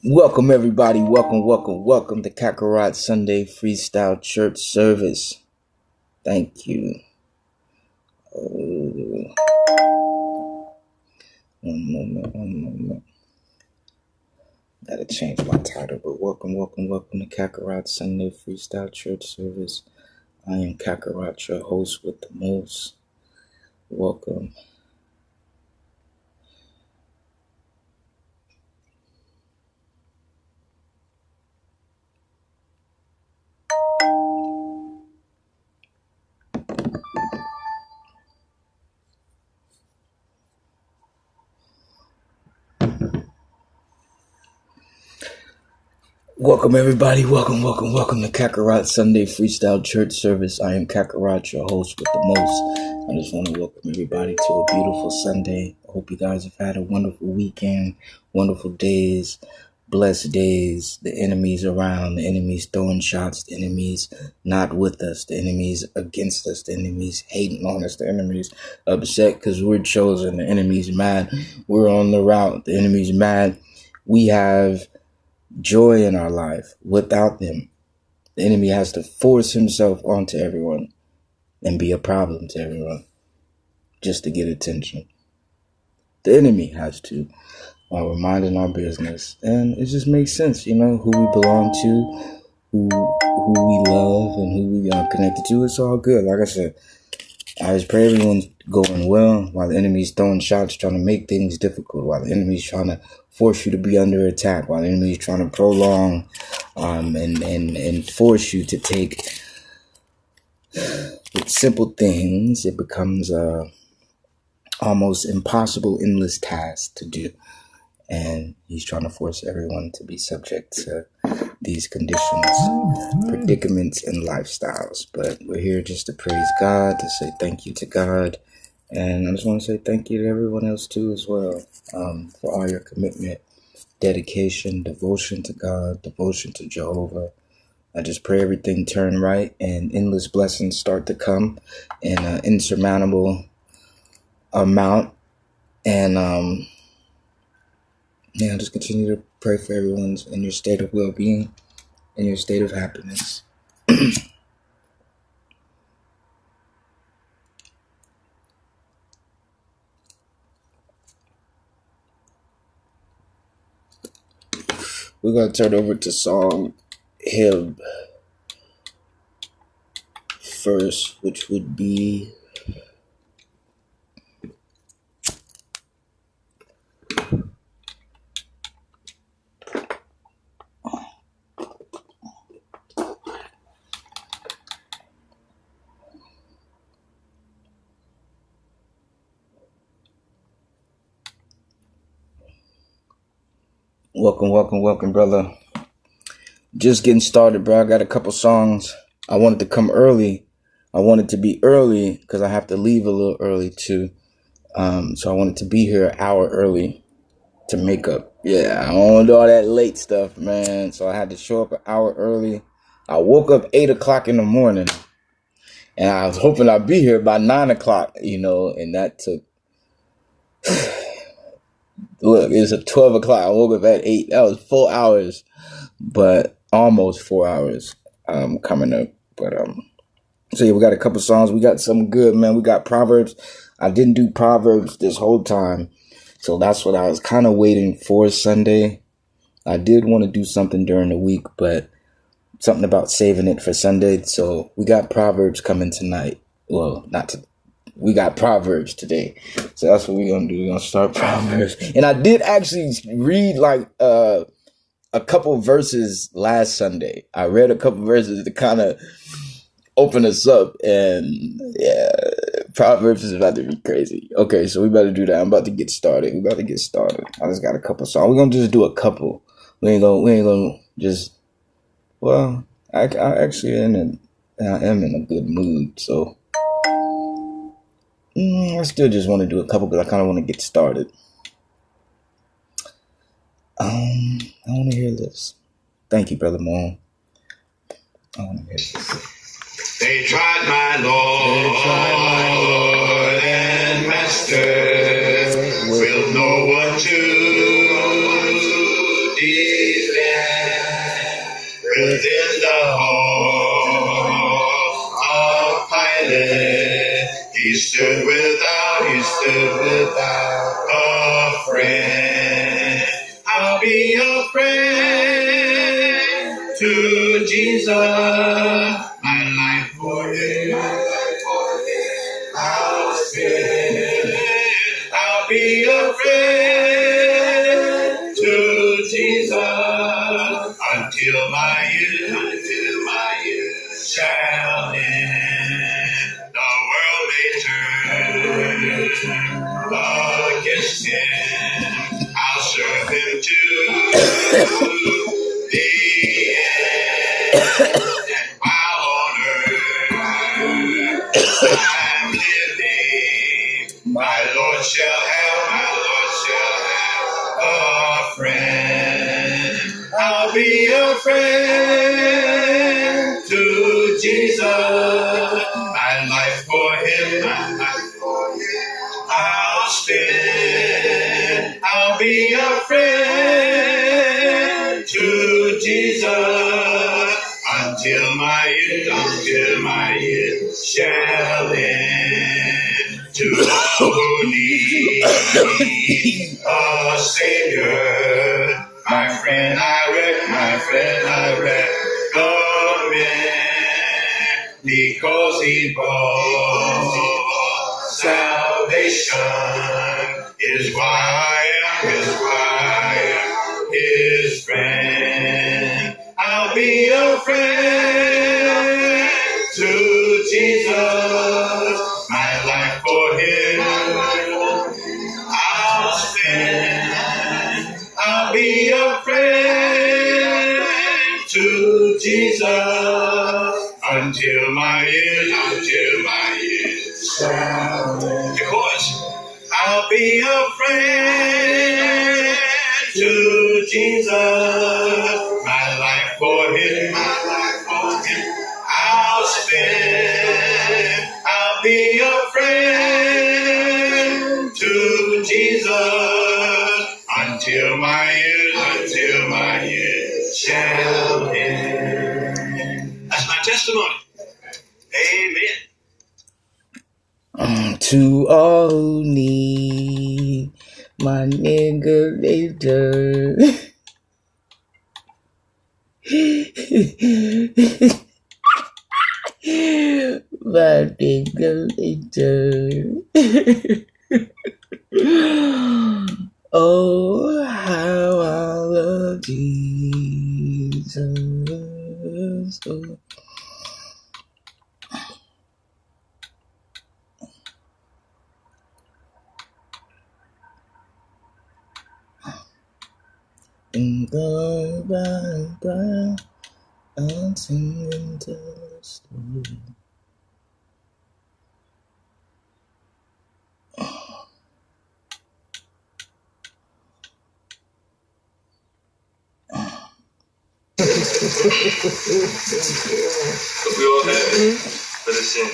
Welcome everybody, welcome to Kakarot Sunday Freestyle Church Service. Thank you. One moment. Gotta change my title, but welcome to Kakarot Sunday Freestyle Church Service. I am Kakarot, your host with the most. Welcome. Welcome everybody, welcome to Kakarot Sunday Freestyle Church Service. I am Kakarot, your host with the most. I just want to welcome everybody to a beautiful Sunday. I hope you guys have had a wonderful weekend, wonderful days, blessed days. The enemy's around, the enemy's throwing shots, the enemy's not with us, the enemy's against us, the enemy's hating on us, the enemy's upset because we're chosen, the enemy's mad, we're on the route, the enemy's mad. We have joy in our life. Without them, the enemy has to force himself onto everyone and be a problem to everyone just to get attention. The enemy has to, while we're minding our business. And it just makes sense, who we belong to, who we love, and who we are connected to. It's all good. Like I said, I just pray everyone's going well while the enemy's throwing shots, trying to make things difficult, while the enemy's trying to force you to be under attack, while the enemy's trying to prolong and force you to take with simple things. It becomes a almost impossible, endless task to do. And he's trying to force everyone to be subject to these conditions, predicaments, and lifestyles. But we're here just to praise God, to say thank you to God. And I just want to say thank you to everyone else too as well, for all your commitment, dedication, devotion to God, devotion to Jehovah. I just pray everything turn right and endless blessings start to come in an insurmountable amount. And just continue to pray for everyone's in your state of well-being and your state of happiness. We're going to turn over to song Him first, which would be Welcome, brother. Just getting started, bro. I got a couple songs. I wanted to come early. I wanted to be early because I have to leave a little early too. So I wanted to be here an hour early to make up. Yeah, I don't want to do all that late stuff, man. So I had to show up an hour early. I woke up 8 o'clock in the morning, and I was hoping I'd be here by 9 o'clock, and that took... Look, it's at 12 o'clock. I woke up at 8. That was 4 hours, but almost 4 hours coming up. But so yeah, we got a couple songs. We got some good, man. We got Proverbs. I didn't do Proverbs this whole time, so that's what I was kind of waiting for Sunday. I did want to do something during the week, but something about saving it for Sunday. So we got Proverbs coming tonight. Well, we got Proverbs today. So that's what we're going to do. We're going to start Proverbs. And I did actually read like a couple verses last Sunday. I read a couple verses to kind of open us up. And yeah, Proverbs is about to be crazy. Okay, so we better do that. I'm about to get started. I just got a couple songs. We're going to just do a couple. We ain't going to just... Well, I actually am in a good mood, so... I still just want to do a couple because I kind of want to get started. I want to hear this. Thank you, Brother Moon. I want to hear this. They tried my Lord and Master. Will know what to do. in the hall of Pilate. He stood without a friend. I'll be a friend to Jesus. My life for him, I'll spend. I'll be a friend to Jesus until my youth shall end. The world may turn against him. I'll serve him to the end. And while on earth I'm living, my Lord shall have a friend. I'll be a friend to Jesus. My life for him, I'll spend. I'll be a friend to Jesus until my youth shall end. To all who need a Savior, my friend I recommend, because he brought salvation, is why I am his friend. I'll be a friend to Jesus, my life for him I'll spend. I'll be a friend to Jesus until my years shall end. The chorus. I'll be a friend to Jesus, my life for him I'll spend. I'll be a friend to Jesus until my years shall end. That's my testimony. Amen. To all who need my nigga later. My nigga later. Oh, how I love Jesus. In the Bible, I'm singing to the story. We all have it. Let us sing.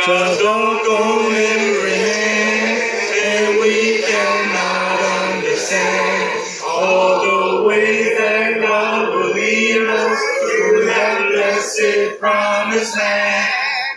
Trials don't go in rain, and we cannot understand all the ways that God will lead us through that blessed promised land.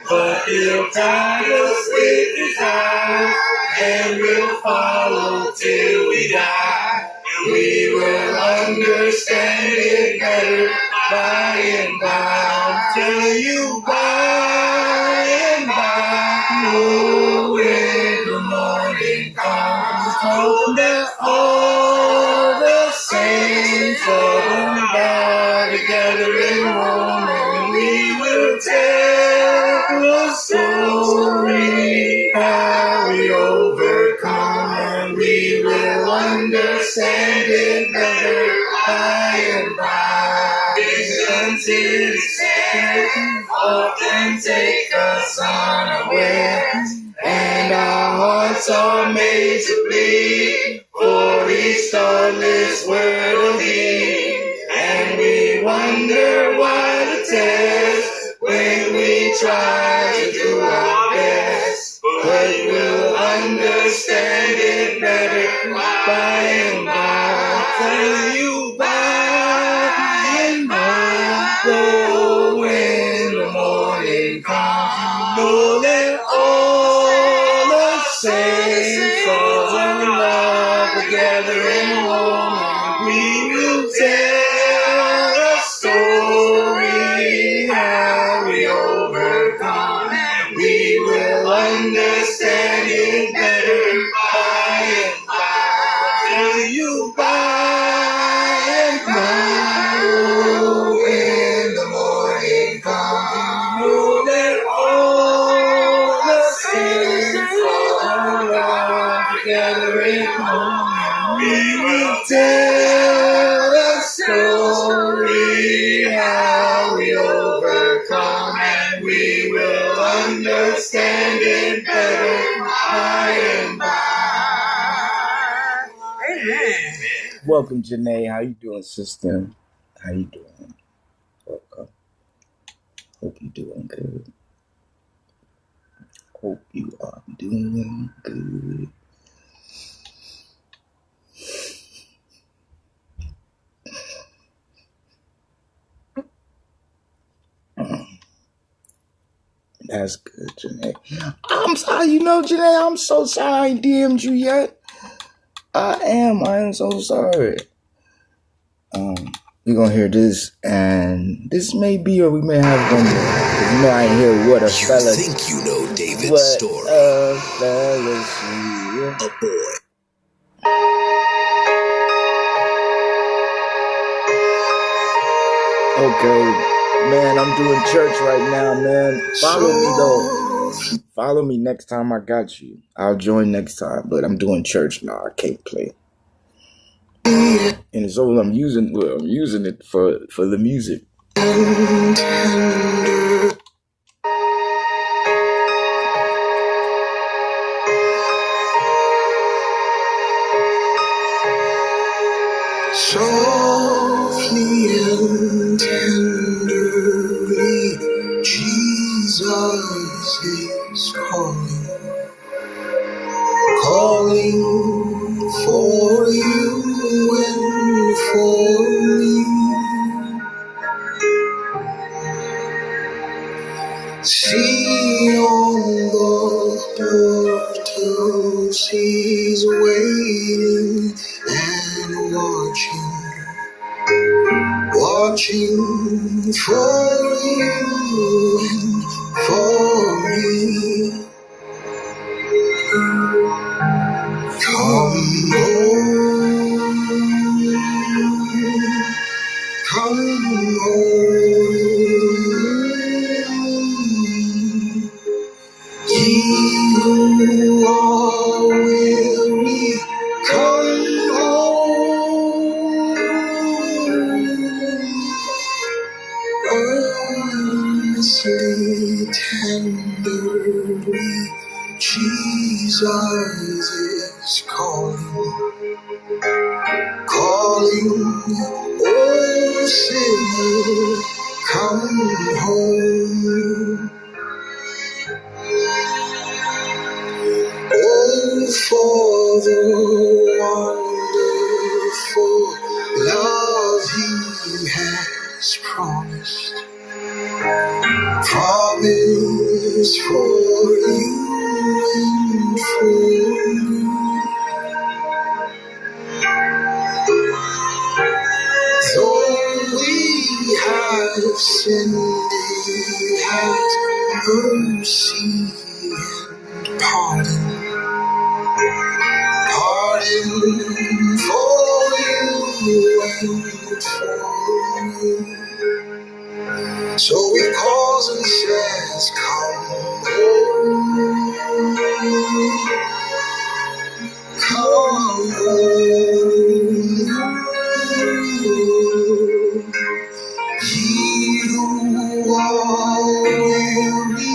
But he'll guide us with his eyes, and we'll follow till we die. And we will understand it better by and by. I'll tell you by and by. Oh, when the morning comes, hoping that all the saints of God together in one, and we will tell the story how we overcome, and we will understand it better by and by. Visions often take us unawares, and our hearts are made to bleed for each thoughtless word of thee. And we wonder why the test when we try to do our best, but we'll understand it better by and by. I'll tell you by and by. gathering home, we will tell a story how we overcome, and we will understand it better by and by. Tell you by and by. Oh, when the morning comes, know that all the saints are gathering home. We will tell a story how we overcome, and we will understand it better by and by. Amen. Welcome, Janae. How you doing, sister? How you doing? Welcome. Hope you doing good. Hope you are doing good. That's good, Janae. I'm sorry, Janae, I'm so sorry I ain't DM'd you yet. I am so sorry. We're gonna hear this, and this may be, or we may have one more. Cause I ain't hear what a fella. You think you know David's story. A fella see. A boy. Okay, man, I'm doing church right now, man. Follow me, though. Follow me next time I got you. I'll join next time, but I'm doing church now. I can't play. And it's all I'm using it for the music. Softly and tenderly, Jesus is calling for you and for me. See on the portals, he's waiting and watching for you and for me. Come home. Ye who are weary, come home. Earnestly, tenderly, Jesus is calling, oh sinner, come home. Oh, for the wonderful love he has promised for you and for me. Though we have sinned, he has mercy and pardon for you and for me. So he calls and says, come home, come home. Ye who are weary,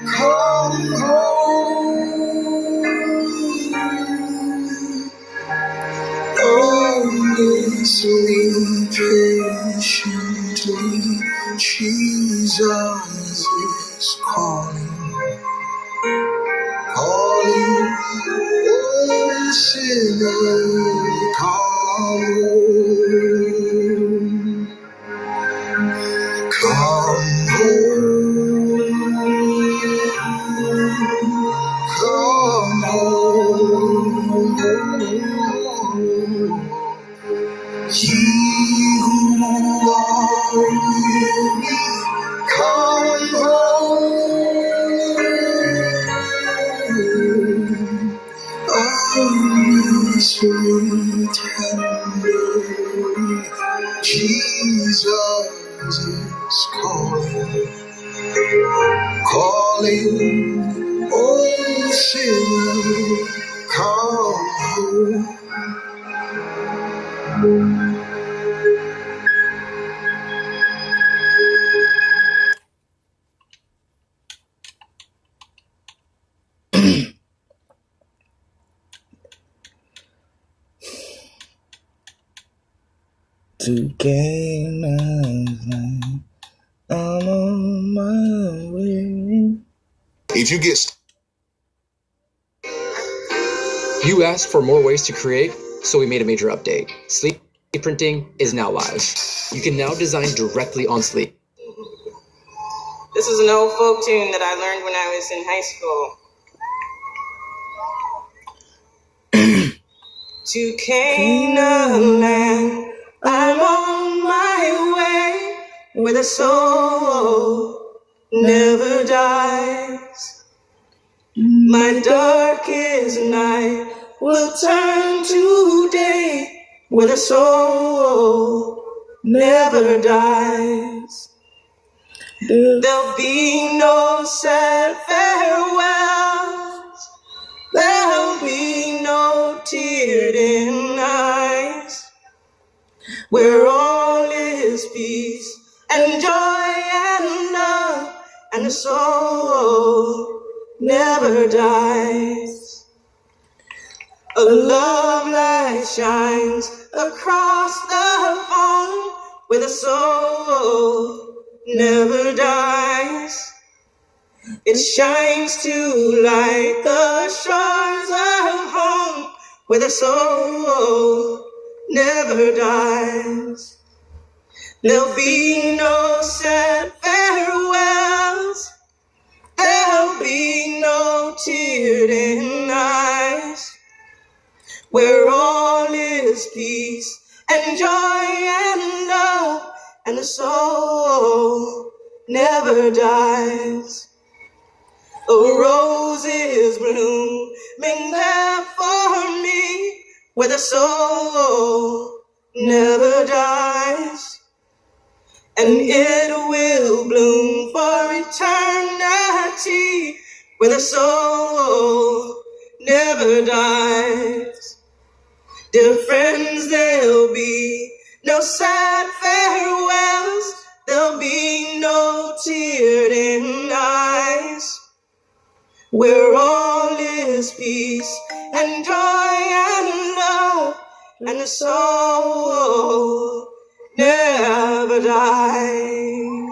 come home. Earnestly, patiently, Jesus is calling, oh sinner, come home, come home, come home. Ye who are weary, come home. Sweet tenderly, Jesus is calling, oh sinner, come home. To Canaan's land, I'm on my way. If you get You asked for more ways to create, so we made a major update. Sleep printing is now live. You can now design directly on Sleep. This is an old folk tune that I learned when I was in high school. To Canaan land, I'm on my way, where the soul never dies. My darkest night will turn to day, where the soul never dies. There'll be no sad farewells. There'll be no tear-dim eyes, where all is peace and joy and love, and the soul never dies. A love light shines across the phone, where the soul never dies. It shines to light the shores of home, where the soul never dies. There'll be no sad farewells. There'll be no tear-dim eyes, where all is peace and joy and love, and the soul never dies. A rose is blooming there for me, where the soul never dies. And it will bloom for eternity, where the soul never dies. Dear friends, there'll be no sad farewells. There'll be no tear-dim eyes, where all is peace and joy and love, and the soul never dies.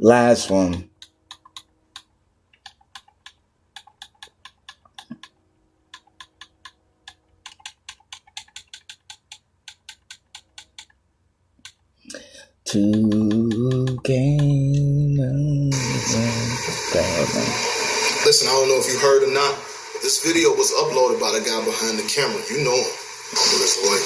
Last one. To Canaan. listen, I don't know if you heard or not, but this video was uploaded by the guy behind the camera. You know him. Listen, like,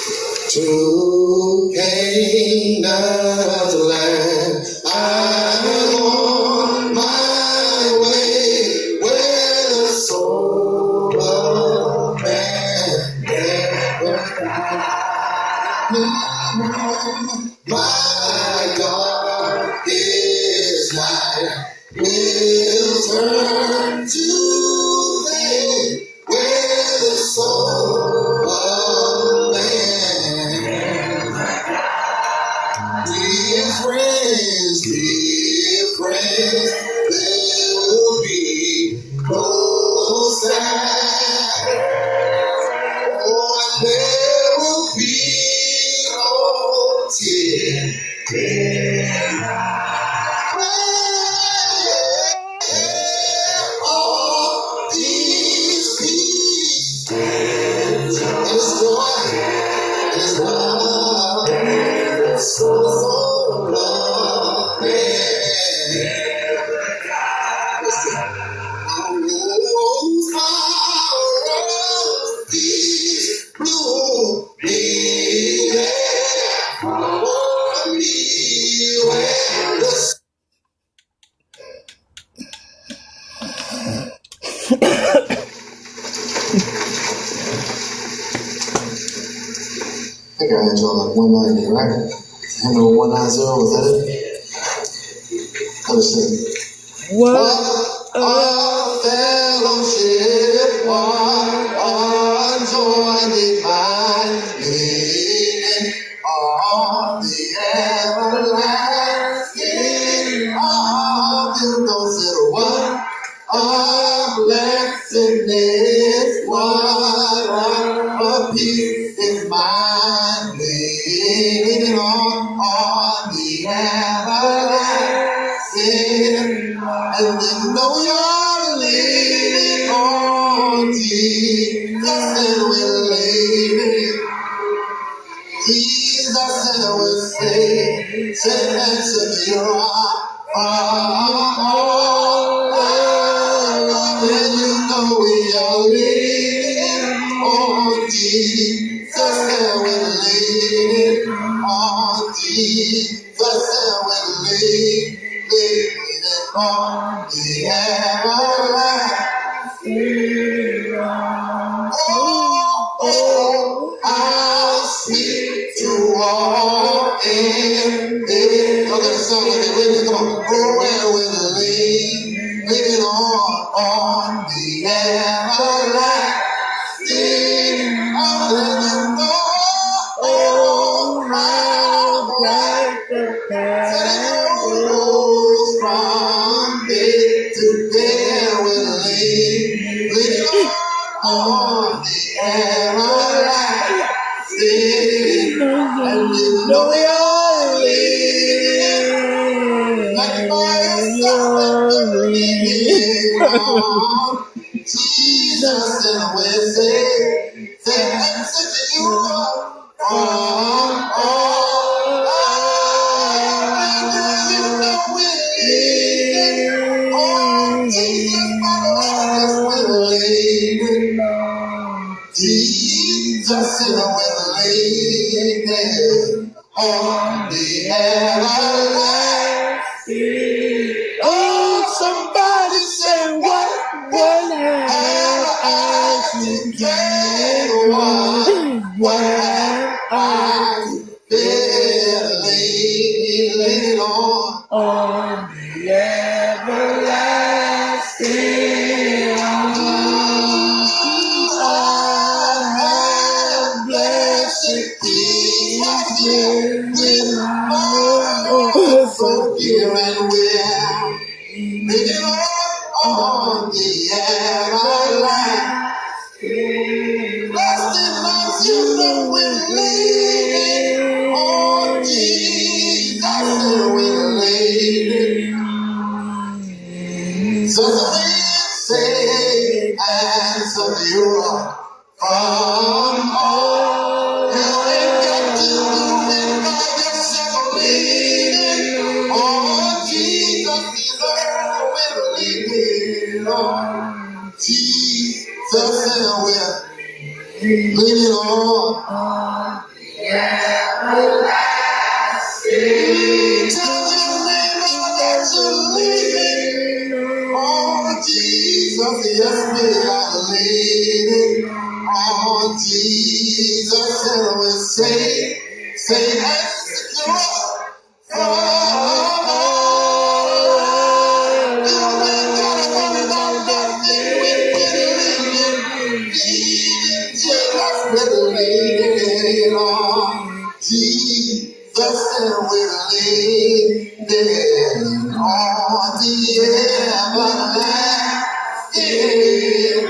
to Canaan's land, I'm on my way, where the soul of man never dies. My darkest night will turn to day, where the soul of man. Dear friends, there will be no sad. Oh, and there will be no tears. think I had y'all like 190, right? I know 190, was that it? Understand? What A fellowship, what a joy divine, leaning on the everlasting arms. You consider what a blessedness, what a peace is mine, leaning on the everlasting. And you know you're leaning on Jesus, and we're leaning. Jesus, and we're saying, answer your and you know we are leaning on Jesus, and we're leaning on Jesus, and we're leaning on the everlasting. Oh, how sweet to walk in it. Y'all gotta sound like it. Ladies, come on. Oh, where we're leaning on the everlasting. Oh, how bright the path goes from day to day. We're leaning on the everlasting. And you know you're leaning. You're leaning on Jesus, and we're saying, answer to you from all. You know we're leaning on Jesus, we're leaning on Jesus, and we're leaning on the everlasting. Oh, somebody say, what have I to gain? What have I to fear? Leaning on the everlasting. I have blessed peace with my Lord. So dear, and we're leaning on the everlasting. Blessed loves you, know we're leaning on Jesus, and we're leaning. So we say, answer you from all. You ain't got to do it by yourself, leaning on Jesus, we're leaning on Jesus, and we're leaning on the everlasting. Tell your neighbor that you're leaning on Jesus. Yes, we are leaning on Jesus, and we say, that's secure from all. You ain't gotta worry about nothing. We're leaning Jesus, we're leaning on Jesus, and we're leaning on the everlasting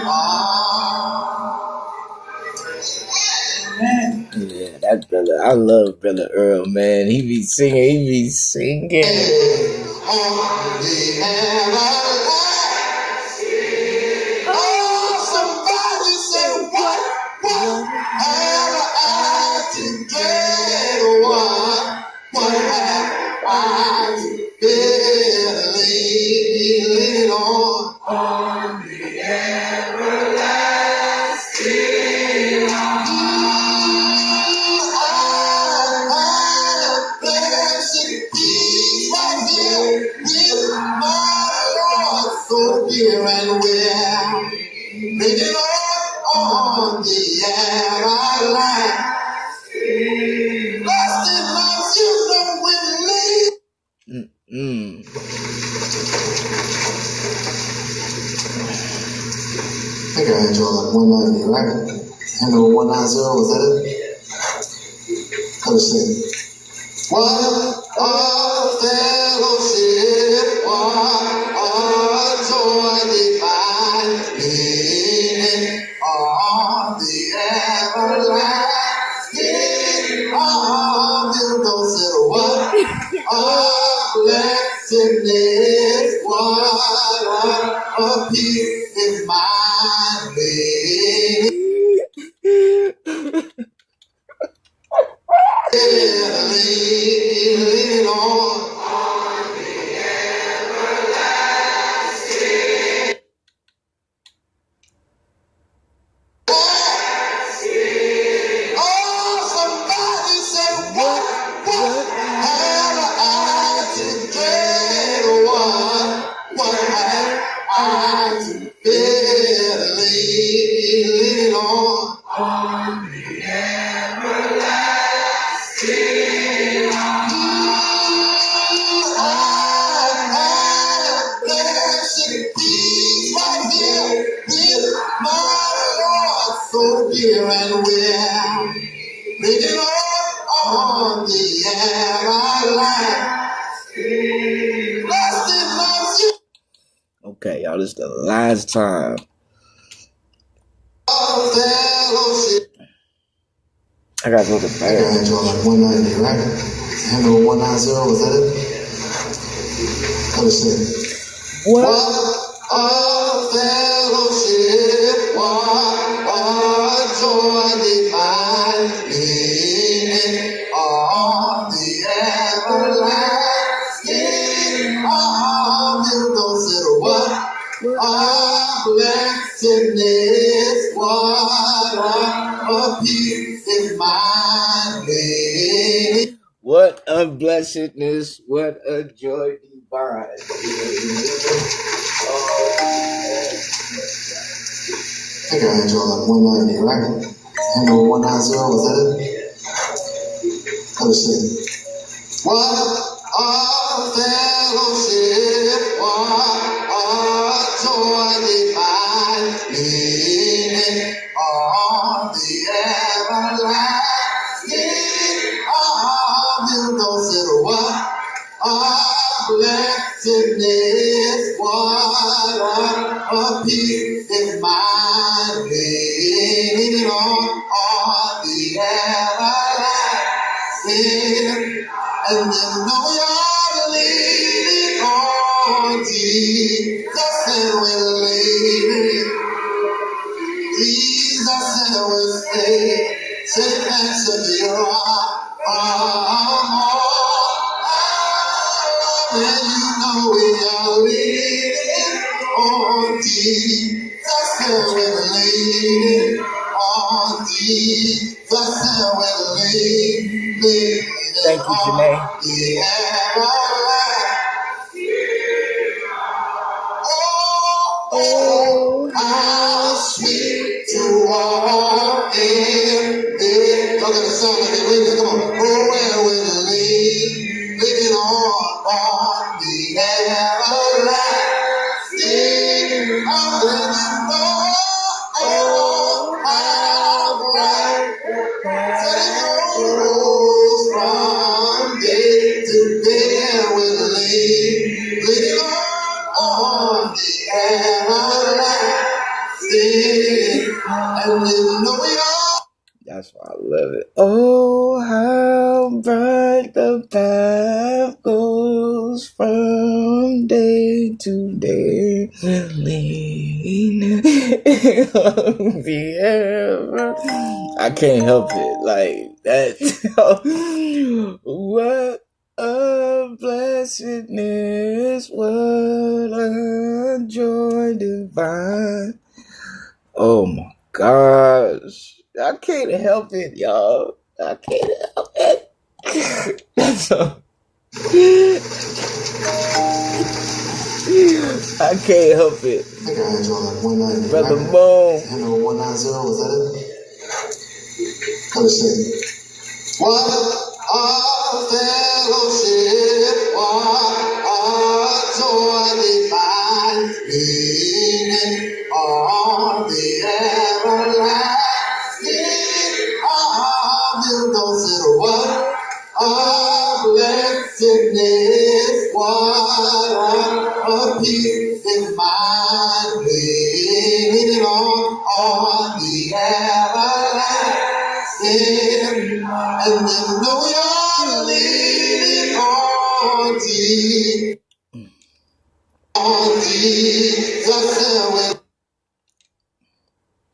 arms. Yeah, that brother, I love Brother Earl, man. He be singing. On the everlasting. Oh, somebody say, what have I to get? What have I to get? Leaning on the everlasting. I have blessed peace right here with my Lord, so dear, and we're leaning on the like 190, right? Handle 190, was that it? Understand. What a fellowship, what a joy divine, leaning on the everlasting arms. Those that what a blessedness, what a peace is mine. Lean on. Oh, somebody said, what have I to get? What have I to get? Lean on. So dear and we're living on the everlasting. Blessed loves you. Okay, y'all, this is the last time. I gotta go to bed. I got y'all like 190, right? Handle 190, was that it? Understand. What? A fellowship, what a joy divine, leaning on the everlasting arms. Those that what a blessedness, what a peace is mine. What a blessedness, what a joy divine. I got y'all like 190, right? Handle 190, was that it? Understand. What a fellowship, what a joy divine, leaning on the everlasting arms. Those that what a blessedness, what a peace is mine, leaning on the everlasting. And then know you're leaning on Jesus, and we're leaning. Jesus, and we're safe and secure. And you know we are leaning on Jesus, and we're leaning on Jesus, and we're leaning. Thank you, Janae. Oh, how sweet to walk in it. Y'all gotta sound like it, ladies. Come on. Oh, where we're leaning on the everlasting. I'll let you know. Oh, how bright. Setting goes from day to day, and we're leaning on the everlasting, and you know we are. That's why I love it. Oh, how bright the path goes from day to day. I can't help it. Like that. What a blessedness. What a joy divine. Oh my gosh. I can't help it, y'all. I can't help it. That's all. I can't help it. I think I had y'all like 190. Brother right? Moan. Handle 190, was that it? Understand. What a fellowship, what a joy divine, leaning on the will consider what a blessedness, what a peace in mind, leaning on the everlasting, and then know we are leaning on Jesus, and when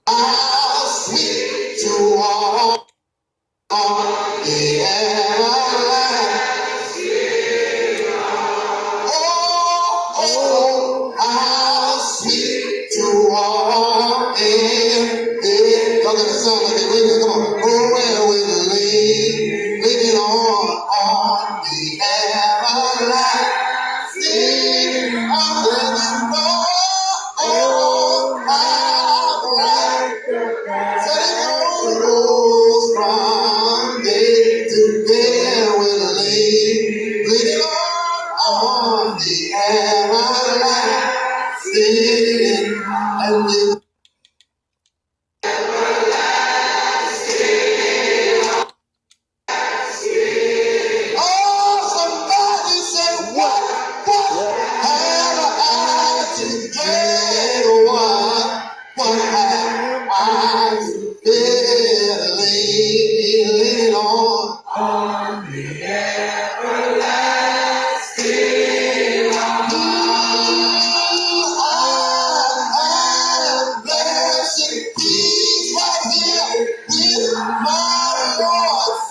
how sweet to walk on the everlasting. Oh, how sweet to walk in it. Y'all got to sound like it. Ladies, come on. Oh, where we leaning on the everlasting. I'm letting go. Oh, how right. Setting goes from day to day. We're leaning on the everlasting, and we oh, somebody say what have I to get? What have I to get? Leaning on the everlasting.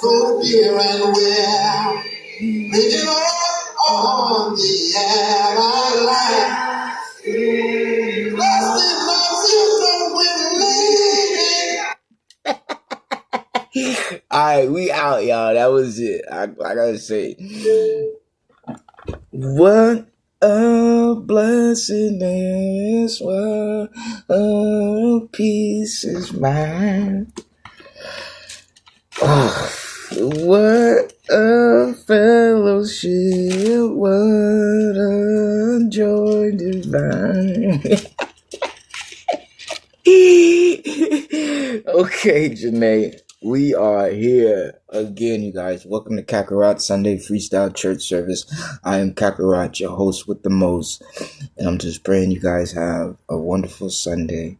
So dear and well, leaning on the everlasting. Blessed my children with leading. Alright, we out, y'all. That was it. I gotta say, what a blessedness, what a peace is mine. Oh, what a fellowship, what a joy divine. Okay, Janae, we are here again, you guys. Welcome to Kakarot Sunday Freestyle Church Service. I am Kakarot, your host with the most, and I'm just praying you guys have a wonderful Sunday.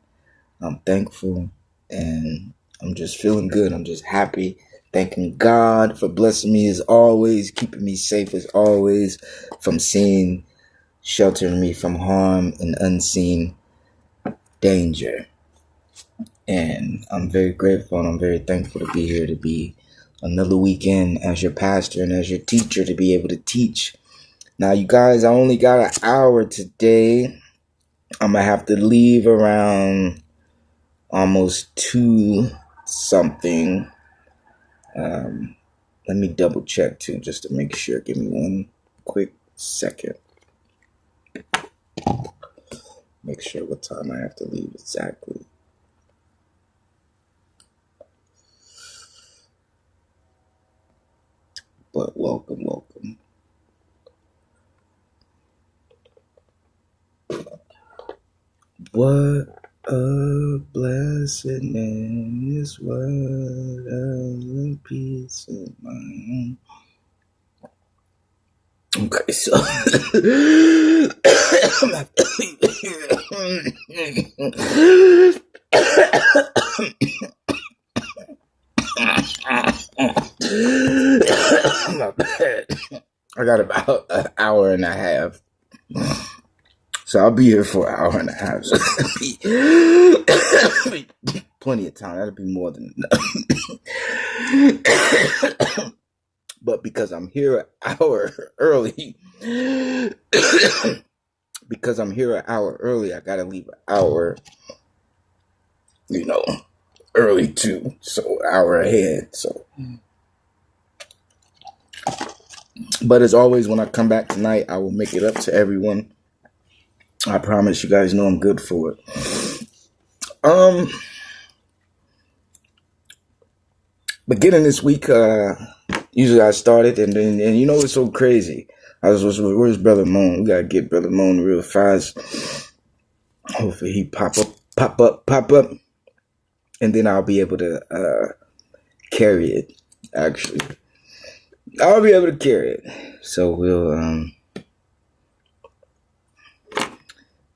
I'm thankful, and I'm just feeling good. I'm just happy. Thanking God for blessing me as always, keeping me safe as always, from sin, sheltering me from harm and unseen danger. And I'm very grateful and I'm very thankful to be here, to be another weekend as your pastor and as your teacher, to be able to teach. Now, you guys, I only got an hour today. I'm going to have to leave around almost 2 something. Let me double check too, just to make sure. Give me one quick second. Make sure what time I have to leave exactly. But welcome. What a blessedness, what a peace of mind. Okay, so my bad. I got about an hour and a half. So I'll be here for an hour and a half. So that'll be plenty of time. That'll be more than enough. But because I'm here an hour early, I gotta leave an hour, early too. So an hour ahead. So, but as always, when I come back tonight, I will make it up to everyone. I promise you guys know I'm good for it. Beginning this week, usually I started, and it's so crazy. Where's Brother Moan? We gotta get Brother Moan real fast. Hopefully he pop up, and then I'll be able to carry it. Actually, I'll be able to carry it. So we'll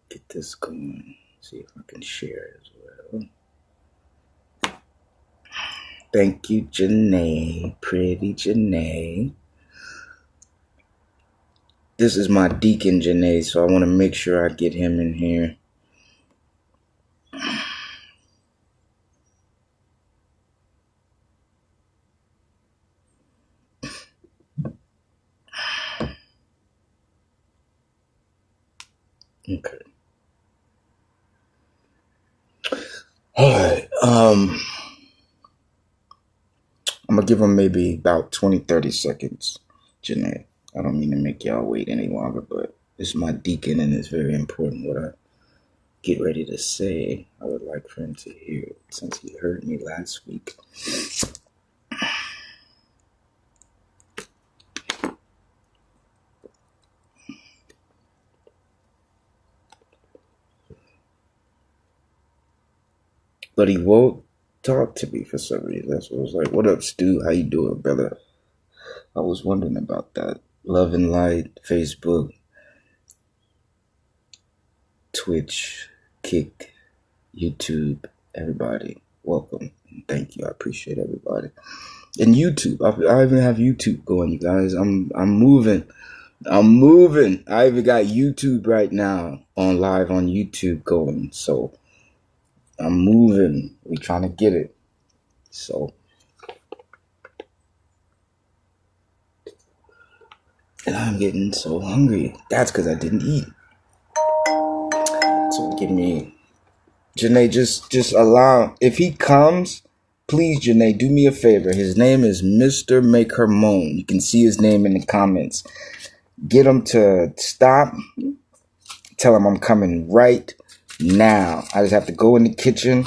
get this going. See if I can share it as well. Thank you, Janae. Pretty Janae. This is my deacon, Janae, so I want to make sure I get him in here. Okay. All right. I'm going to give him maybe about 20, 30 seconds, Janae. I don't mean to make y'all wait any longer, but it's my deacon and it's very important what I get ready to say. I would like for him to hear it since he heard me last week. But he won't talk to me for some reason. That's what I was like, what up, Stu? How you doing, brother? I was wondering about that. Love and Light, Facebook, Twitch, Kick, YouTube, everybody. Welcome and thank you. I appreciate everybody. And YouTube. I even have YouTube going, you guys. I'm moving. I even got YouTube right now on live on YouTube going. So I'm moving. We're trying to get it. So, and I'm getting so hungry. That's because I didn't eat. So give me, Janae, just allow, if he comes, please, Janae, do me a favor. His name is Mr. Make Her Moan. You can see his name in the comments. Get him to stop. Tell him I'm coming right now. I just have to go in the kitchen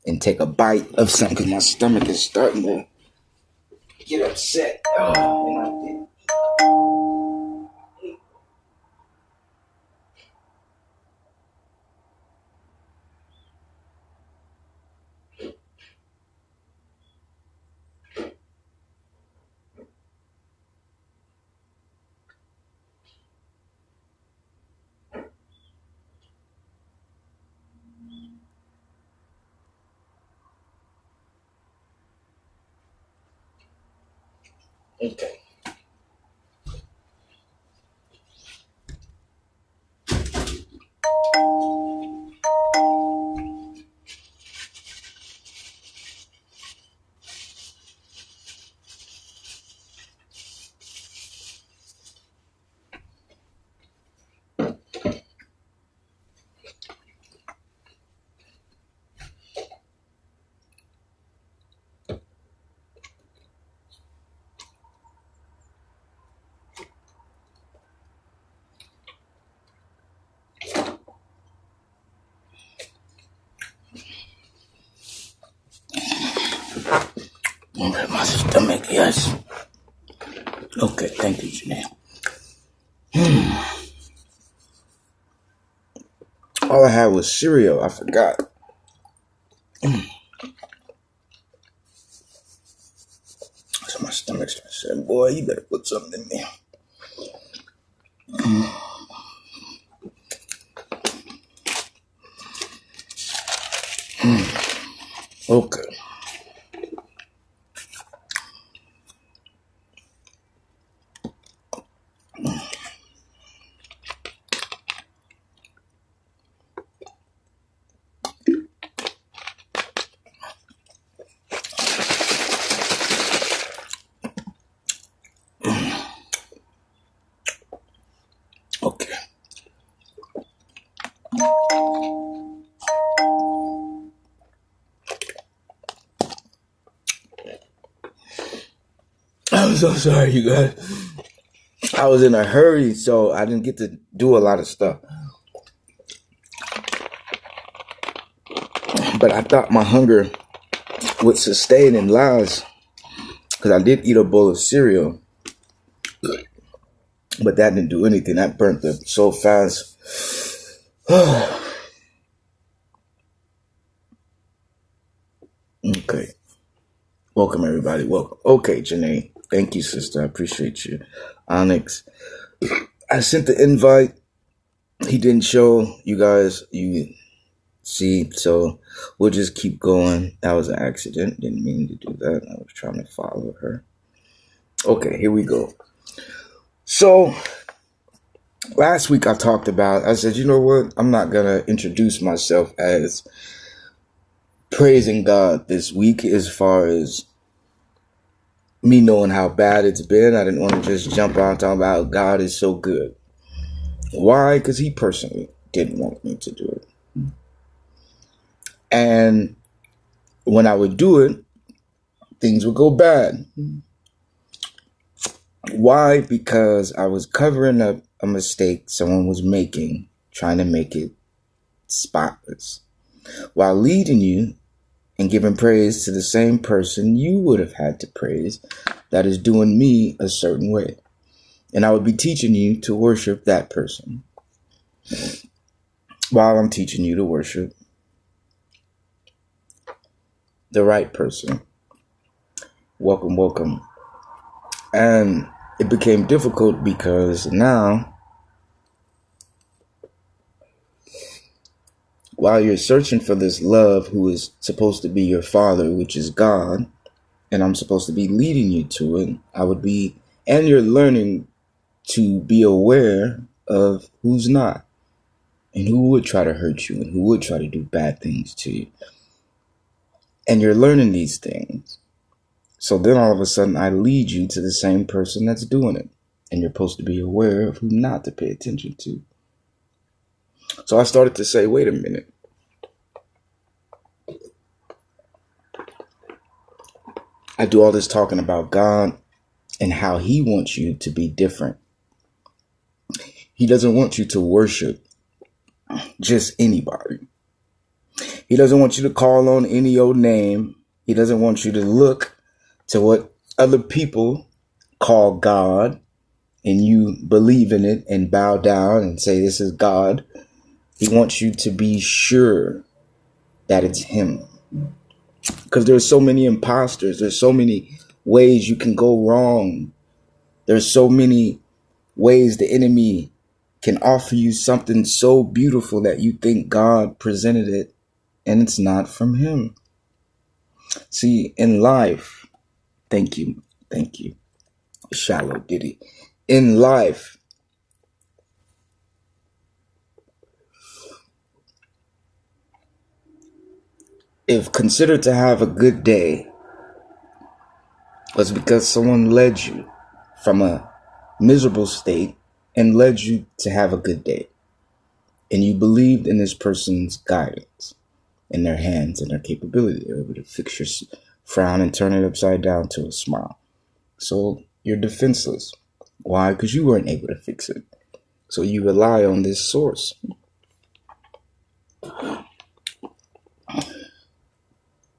and take a bite of something because my stomach is starting to get upset. Oh, and I did. Okay. Okay, my stomach, yes. Okay, thank you, Janelle. All I had was cereal. I forgot. So my stomach started saying, boy, you better put something in me. Okay. Okay. I'm so sorry, you guys. I was in a hurry, so I didn't get to do a lot of stuff. But I thought my hunger would sustain and last because I did eat a bowl of cereal. But that didn't do anything. That burnt up so fast. Okay. Welcome, everybody. Welcome. Okay, Janae. Thank you, sister. I appreciate you. Onyx. I sent the invite. He didn't show. You guys, you see. So we'll just keep going. That was an accident. Didn't mean to do that. I was trying to follow her. Okay, here we go. So last week I talked about, I said, you know what? I'm not going to introduce myself as praising God this week as far as me knowing how bad it's been. I didn't want to just jump out and talk about God is so good. Why? Because he personally didn't want me to do it. And when I would do it, things would go bad. Why? Because I was covering up a mistake someone was making, trying to make it spotless, while leading you and giving praise to the same person you would have had to praise that is doing me a certain way. And I would be teaching you to worship that person while I'm teaching you to worship the right person. Welcome, welcome. And it became difficult because now, while you're searching for this love who is supposed to be your father, which is God, and I'm supposed to be leading you to it, and you're learning to be aware of who's not and who would try to hurt you and who would try to do bad things to you. And you're learning these things. So then all of a sudden I lead you to the same person that's doing it. And you're supposed to be aware of who not to pay attention to. So I started to say, wait a minute. I do all this talking about God and how he wants you to be different. He doesn't want you to worship just anybody. He doesn't want you to call on any old name. He doesn't want you to look to what other people call God and you believe in it and bow down and say this is God. He wants you to be sure that it's him. Because there's so many imposters. There's so many ways you can go wrong. There's so many ways the enemy can offer you something so beautiful that you think God presented it and it's not from him. See, in life, thank you. Shallow Diddy. In life, if considered to have a good day was because someone led you from a miserable state and led you to have a good day. And you believed in this person's guidance, in their hands and their capability. They were able to fix your frown and turn it upside down to a smile. So you're defenseless. Why? Because you weren't able to fix it. So you rely on this source.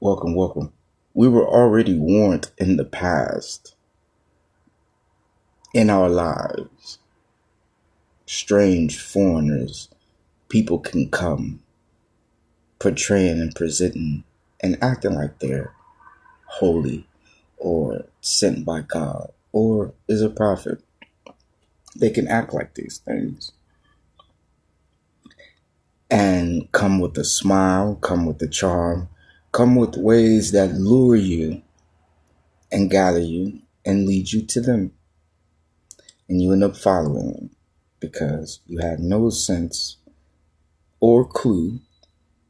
Welcome. We were already warned in the past, in our lives. Strange foreigners, people can come portraying and presenting and acting like they're holy or sent by God or is a prophet. They can act like these things and come with a smile, come with a charm, come with ways that lure you and gather you and lead you to them. And you end up following them because you had no sense or clue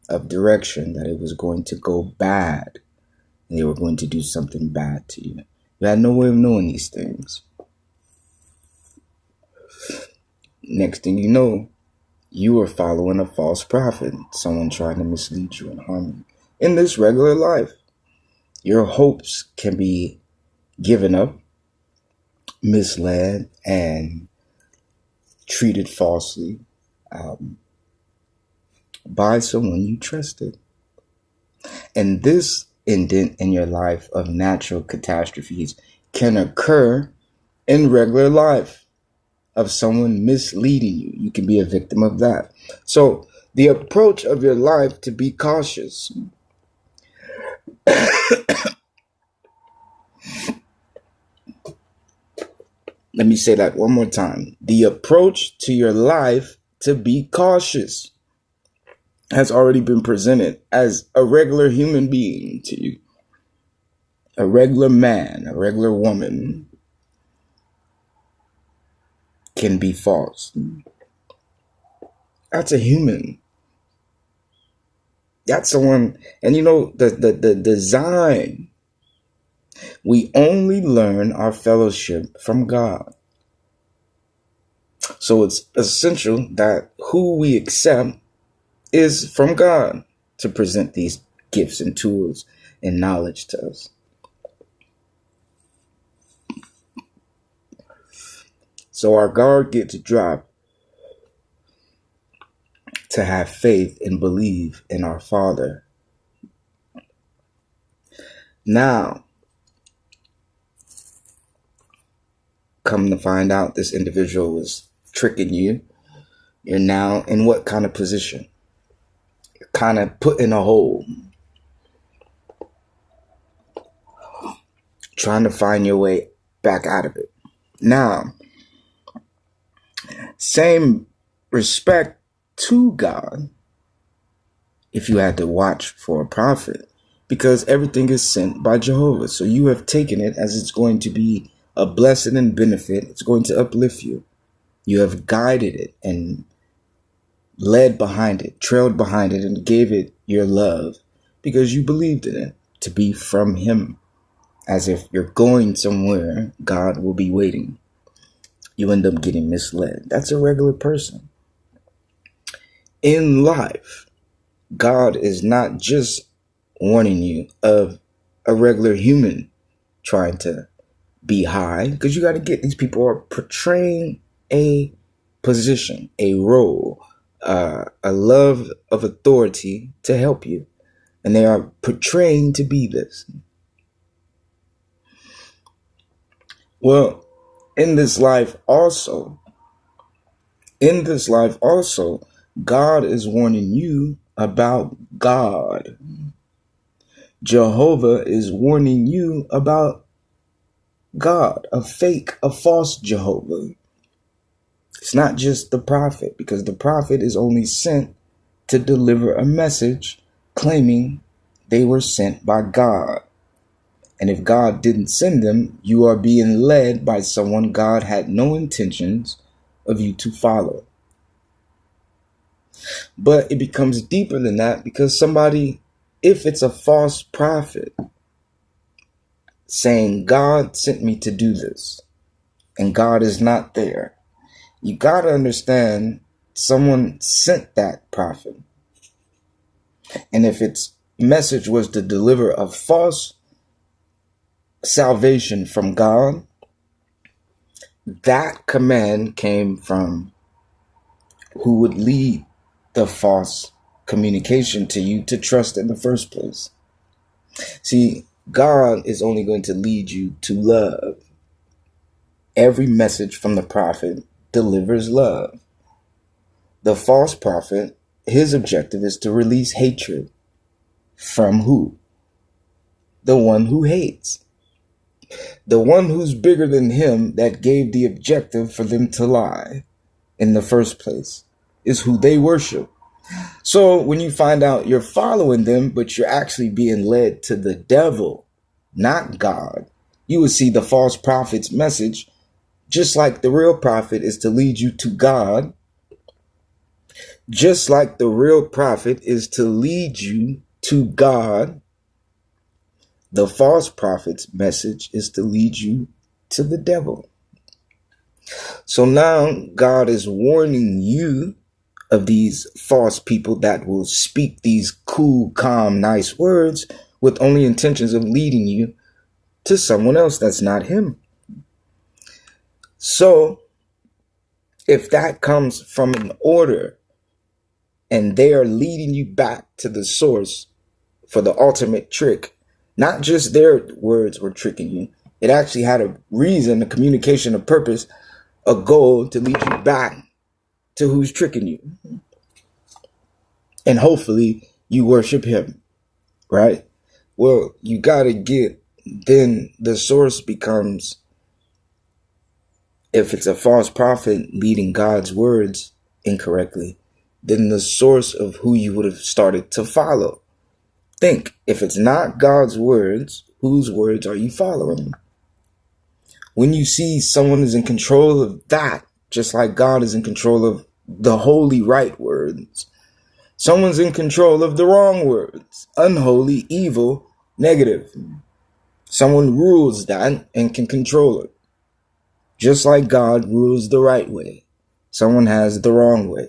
of direction that it was going to go bad and they were going to do something bad to you. You had no way of knowing these things. Next thing you know, you are following a false prophet, someone trying to mislead you and harm you. In this regular life, your hopes can be given up, misled, and treated falsely by someone you trusted. And this indent in your life of natural catastrophes can occur in regular life of someone misleading you. You can be a victim of that. So the approach of your life to be cautious. Let me say that one more time. The approach to your life to be cautious has already been presented as a regular human being to you. A regular man, a regular woman can be false. That's a human. That's someone, and the design. We only learn our fellowship from God. So it's essential that who we accept is from God to present these gifts and tools and knowledge to us. So our guard gets dropped to have faith and believe in our Father. Now, come to find out this individual was tricking you. You're now in what kind of position? You're kind of put in a hole, trying to find your way back out of it. Now, same respect to God if you had to watch for a prophet, because everything is sent by Jehovah. So you have taken it as it's going to be a blessing and benefit. It's going to uplift you. You have guided it and led behind it, trailed behind it, and gave it your love because you believed in it to be from him. As if you're going somewhere, God will be waiting. You end up getting misled. That's a regular person. In life, God is not just warning you of a regular human trying to be high, because you got to get these people are portraying a position, a role, a love of authority to help you. And they are portraying to be this. Well, in this life also, God is warning you about God. Jehovah is warning you about God, a false Jehovah. It's not just the prophet, because the prophet is only sent to deliver a message claiming they were sent by God. And if God didn't send them, you are being led by someone God had no intentions of you to follow. But it becomes deeper than that, because if it's a false prophet saying God sent me to do this and God is not there, you got to understand someone sent that prophet. And if its message was to deliver a false salvation from God, that command came from who would lead the false communication to you to trust in the first place. See, God is only going to lead you to love. Every message from the prophet delivers love. The false prophet, his objective is to release hatred. From who? The one who hates. The one who's bigger than him that gave the objective for them to lie in the first place is who they worship. So when you find out you're following them, but you're actually being led to the devil, not God, you will see the false prophet's message, just like the real prophet is to lead you to God, just like the real prophet is to lead you to God, the false prophet's message is to lead you to the devil. So now God is warning you of these false people that will speak these cool, calm, nice words with only intentions of leading you to someone else that's not him. So if that comes from an order and they are leading you back to the source for the ultimate trick, not just their words were tricking you, it actually had a reason, a communication, a purpose, a goal to lead you back to who's tricking you. And hopefully you worship him, right? Well, you got to then the source becomes If it's a false prophet leading God's words incorrectly, then the source of who you would have started to follow. Think, if it's not God's words, whose words are you following? When you see someone is in control of that, just like God is in control of the holy right words, someone's in control of the wrong words, unholy, evil, negative. Someone rules that and can control it. Just like God rules the right way, someone has the wrong way.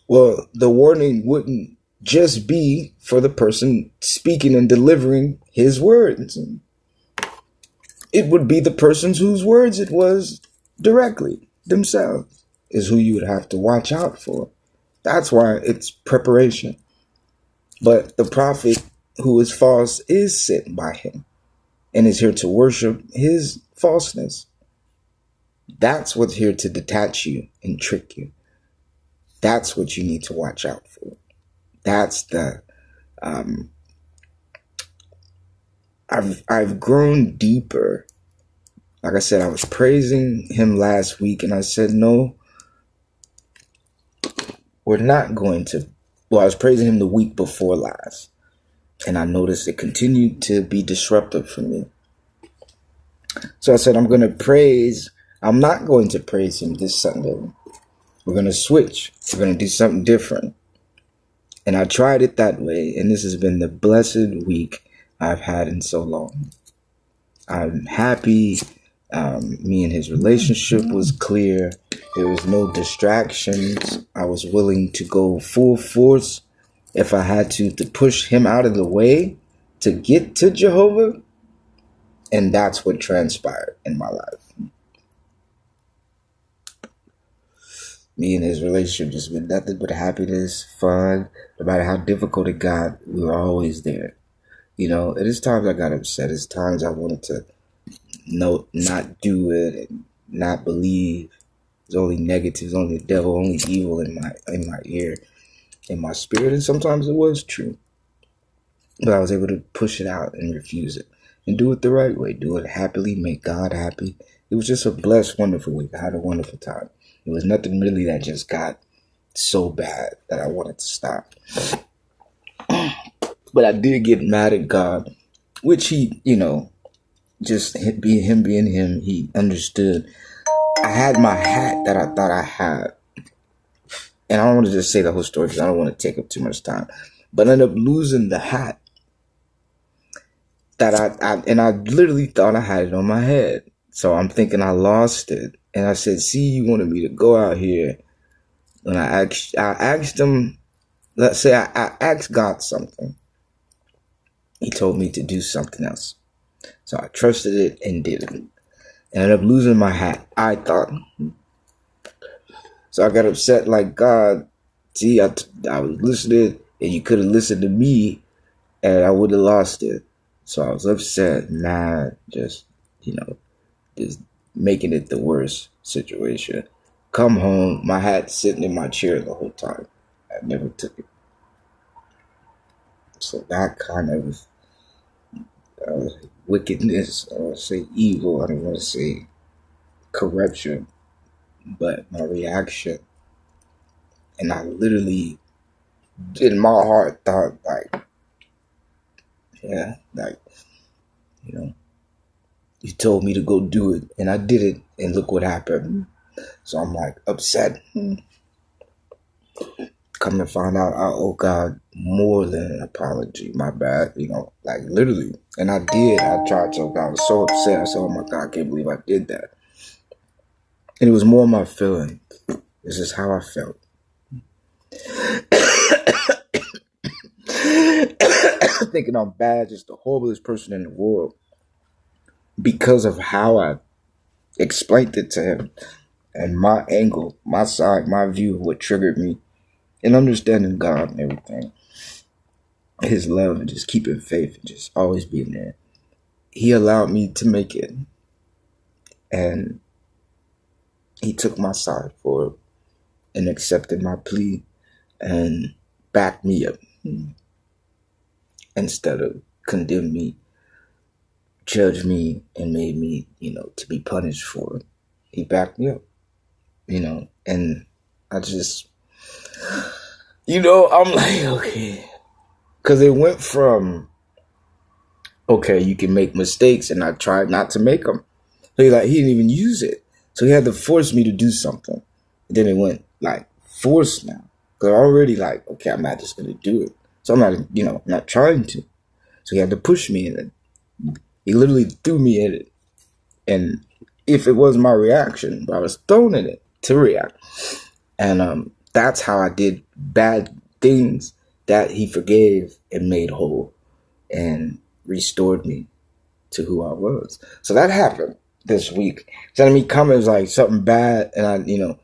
Well, the warning wouldn't just be for the person speaking and delivering his words. It would be the persons whose words it was directly themselves is who you would have to watch out for. That's why it's preparation. But the prophet who is false is sent by him and is here to worship his falseness. That's what's here to detach you and trick you. That's what you need to watch out for. That's the I've grown deeper. Like I said, I was praising him last week and I said, no, we're not going to. Well, I was praising him the week before last, and I noticed it continued to be disruptive for me. So I said, I'm not going to praise him this Sunday. We're going to switch. We're going to do something different. And I tried it that way, and this has been the blessed week I've had in so long. I'm happy. Me and his relationship was clear. There was no distractions. I was willing to go full force if I had to push him out of the way to get to Jehovah. And that's what transpired in my life. Me and his relationship just been nothing but happiness, fun. No matter how difficult it got, we were always there. You know, there's times I got upset. There's times I wanted to not do it and not believe. There's only negatives, only the devil, only evil in my ear, in my spirit. And sometimes it was true. But I was able to push it out and refuse it. And do it the right way. Do it happily. Make God happy. It was just a blessed, wonderful week. I had a wonderful time. It was nothing really that just got so bad that I wanted to stop. But I did get mad at God, which he, just being him, he understood. I had my hat that I thought I had. And I don't want to just say the whole story because I don't want to take up too much time. But I ended up losing the hat that I literally thought I had it on my head. So I'm thinking I lost it. And I said, see, you wanted me to go out here. And I asked him, let's say I asked God something. He told me to do something else. So I trusted it and did it. And I ended up losing my hat, I thought. So I got upset like, God, see, I was listening and you could have listened to me and I would have lost it. So I was upset, mad, just making it the worst situation. Come home, my hat sitting in my chair the whole time. I never took it. So that kind of wickedness, I don't want to say evil, I don't want to say corruption, but my reaction. And I literally, in my heart, thought you told me to go do it, and I did it, and look what happened. So I'm upset. Come to find out, I owe God more than an apology. My bad, literally. And I did. I tried to. I was so upset. I said, oh my God, I can't believe I did that. And it was more my feeling. This is how I felt. Thinking I'm bad, just the horriblest person in the world. Because of how I explained it to him. And my angle, my side, my view of what triggered me. And understanding God and everything. His love and just keeping faith and just always being there. He allowed me to make it. And he took my side for it. And accepted my plea. And backed me up. Instead of condemn me. judged me and made me, to be punished for it. He backed me up, and I just, I'm like, okay. Because it went from, okay, you can make mistakes, and I tried not to make them. So he didn't even use it. So he had to force me to do something. And then it went like forced now. Because I already okay, I'm not just going to do it. So I'm not, not trying to. So he had to push me in it. He literally threw me in it. And if it was my reaction, I was thrown in it to react. And that's how I did bad things that he forgave and made whole and restored me to who I was. So that happened this week. Sending me comments like something bad, and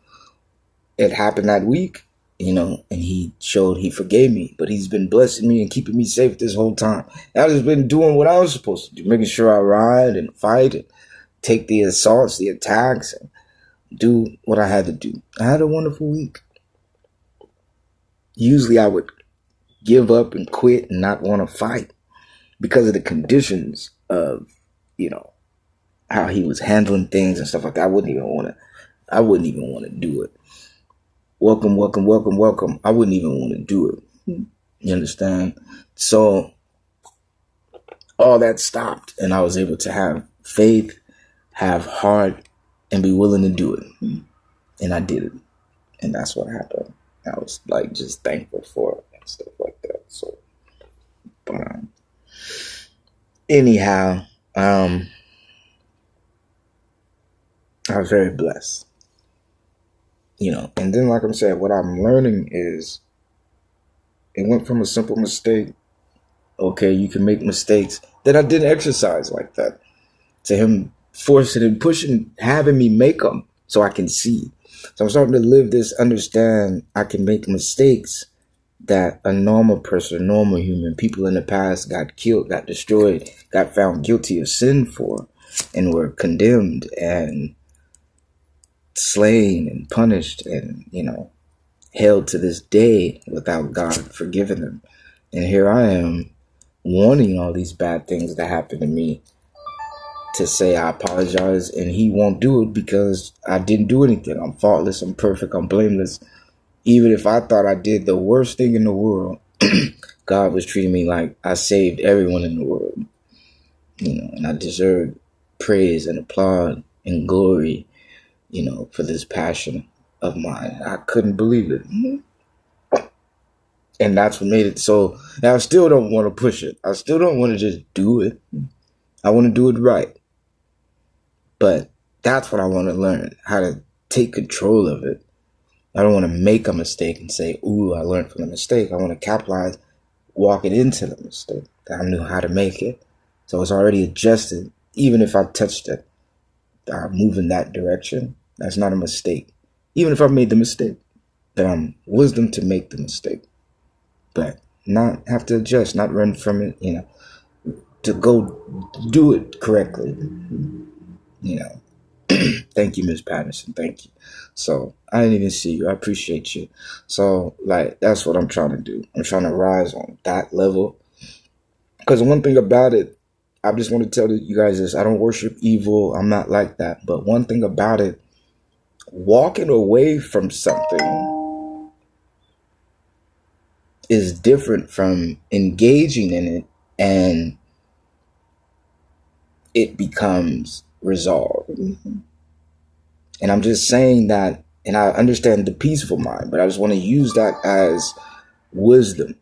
it happened that week, and he forgave me, but he's been blessing me and keeping me safe this whole time. And I've just been doing what I was supposed to do, making sure I ride and fight and take the assaults, the attacks, and do what I had to do. I had a wonderful week. Usually I would give up and quit and not want to fight because of the conditions of, how he was handling things and stuff like that. I wouldn't even want to do it. Welcome. I wouldn't even want to do it. You understand? So all that stopped, and I was able to have faith, have heart, and be willing to do it. And I did it. And that's what happened. I was just thankful for it and stuff like that. So, but anyhow, I was very blessed, and then like I'm saying, what I'm learning is it went from a simple mistake. Okay, you can make mistakes that I didn't exercise like that, to him forcing and pushing, having me make them so I can see. So I'm starting to live this, understand I can make mistakes that a normal person, normal human, people in the past got killed, got destroyed, got found guilty of sin for, and were condemned and slain and punished and, held to this day without God forgiving them. And here I am wanting all these bad things that happen to me to say I apologize, and he won't do it because I didn't do anything. I'm faultless, I'm perfect, I'm blameless. Even if I thought I did the worst thing in the world, God was treating me like I saved everyone in the world. And I deserved praise and applaud and glory, for this passion of mine. I couldn't believe it. And that's what made it so. Now I still don't want to push it. I still don't want to just do it. I want to do it right. But that's what I want to learn, how to take control of it. I don't want to make a mistake and say, ooh, I learned from the mistake. I want to capitalize, walking into the mistake. I knew how to make it. So it's already adjusted. Even if I touched it, I move in that direction. That's not a mistake. Even if I made the mistake, then I'm wisdom to make the mistake. But not have to adjust, not run from it, to go do it correctly. Thank you, Ms. Patterson. Thank you. So I didn't even see you. I appreciate you. So that's what I'm trying to do. I'm trying to rise on that level. Because one thing about it, I just want to tell you guys this. I don't worship evil. I'm not like that. But one thing about it, walking away from something is different from engaging in it and it becomes resolved. And I'm just saying that, and I understand the peaceful mind, but I just want to use that as wisdom.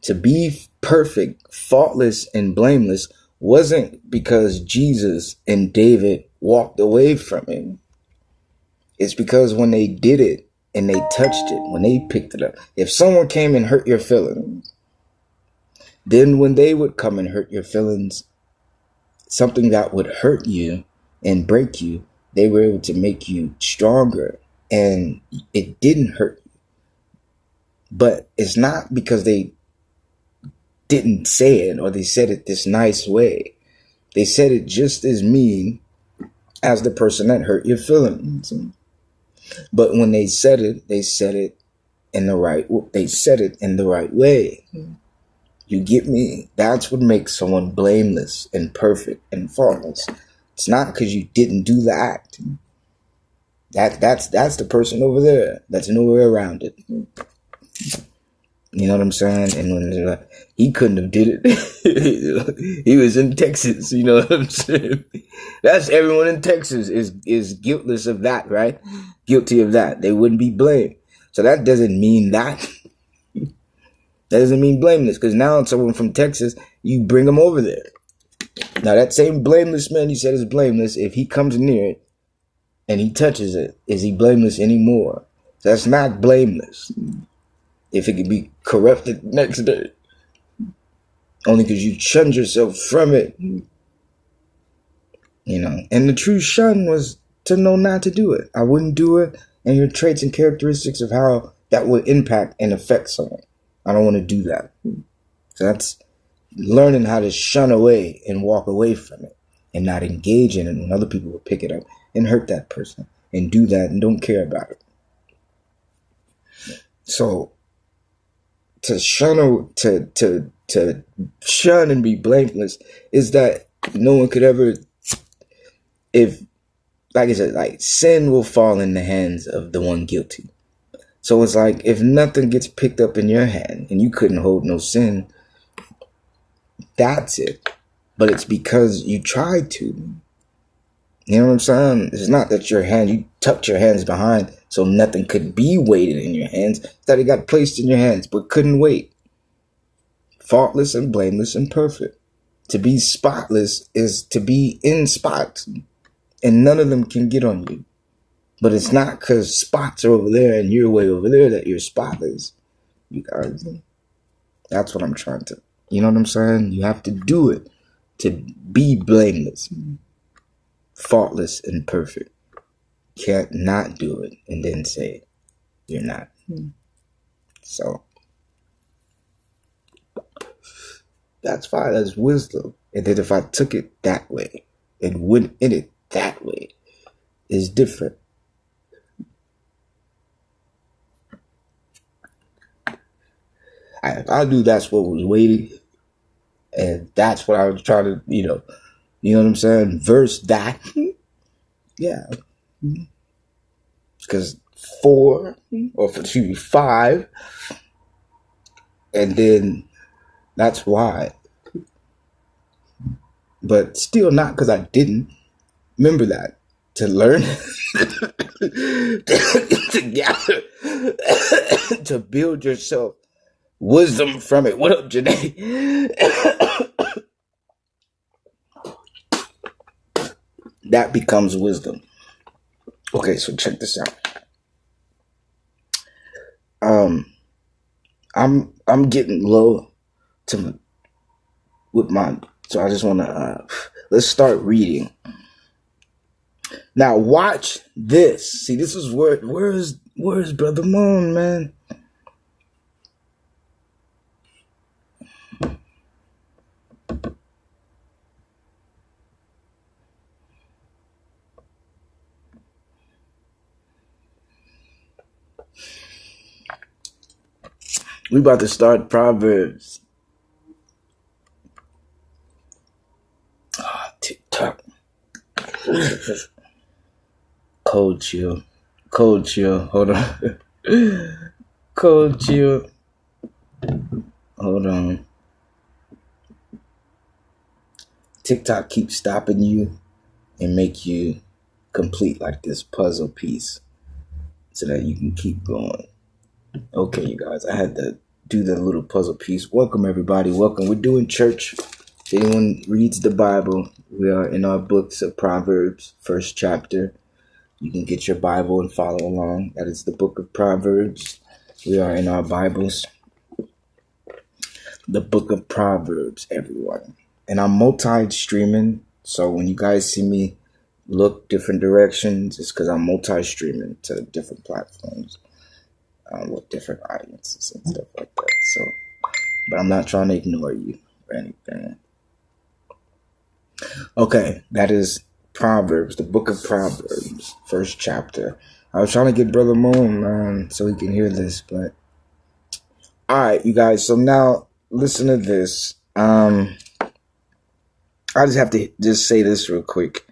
To be perfect, faultless, and blameless wasn't because Jesus and David walked away from him. It's because when they did it and they touched it, when they picked it up, if someone came and hurt your feelings, then when they would come and hurt your feelings, something that would hurt you and break you, they were able to make you stronger, and it didn't hurt you. But it's not because they didn't say it or they said it this nice way. They said it just as mean as the person that hurt your feelings. But when they said it in the right way. You You get me? That's what makes someone blameless and perfect and faultless. It's not because you didn't do the act. That's the person over there. That's nowhere around it. You know what I'm saying? And when they're like, he couldn't have did it. He was in Texas. You know what I'm saying? That's everyone in Texas is guiltless of that, right? Guilty of that. They wouldn't be blamed. So that doesn't mean that. That doesn't mean blameless, because now someone from Texas, you bring him over there. Now that same blameless man you said is blameless, if he comes near it and he touches it, is he blameless anymore? That's not blameless. If it can be corrupted next day, only because you shunned yourself from it. You know, and the true shun was to know not to do it. I wouldn't do it, and your traits and characteristics of how that would impact and affect someone. I don't want to do that. So that's learning how to shun away and walk away from it and not engage in it when other people will pick it up and hurt that person and do that and don't care about it. So to shun to shun and be blameless is that no one could ever, if, like I said, like sin will fall in the hands of the one guilty. So it's like if nothing gets picked up in your hand and you couldn't hold no sin, that's it. But it's because you tried to. You know what I'm saying? It's not that you tucked your hands behind so nothing could be weighted in your hands. It's that it got placed in your hands but couldn't wait. Faultless and blameless and perfect. To be spotless is to be in spots, and none of them can get on you. But it's not because spots are over there and you're way over there that you're spotless. You guys, that's what I'm trying to, you know what I'm saying? You have to do it to be blameless, faultless, and perfect. Can't not do it and then say you're not. So that's fine. That's wisdom. And then if I took it that way and went in it that way, is different. I knew that's what was waiting, and that's what I was trying to, you know what I'm saying? Verse that, yeah, because 5, and then that's why. But still not because I didn't. Remember that. To learn, to gather, to build yourself wisdom from it. What up, Janae? That becomes wisdom. Okay, so check this out. I'm getting low so I just want to let's start reading. Now watch this. See, this is where's Brother Moon, man? We about to start Proverbs. TikTok. Cold chill. Hold on. Cold chill. Hold on. TikTok keeps stopping you and make you complete like this puzzle piece so that you can keep going. Okay, you guys, I had to do the little puzzle piece. Welcome, everybody. Welcome. We're doing church. If anyone reads the Bible, we are in our books of Proverbs, first chapter. You can get your Bible and follow along. That is the book of Proverbs. We are in our Bibles. The book of Proverbs, everyone. And I'm multi-streaming. So when you guys see me look different directions, it's because I'm multi-streaming to different platforms with different audiences and stuff like that. So, but I'm not trying to ignore you or anything. Okay, that is Proverbs, the book of Proverbs, first chapter. I was trying to get Brother Moon, man, so he can hear this, but all right, you guys. So now listen to this. I just have to just say this real quick.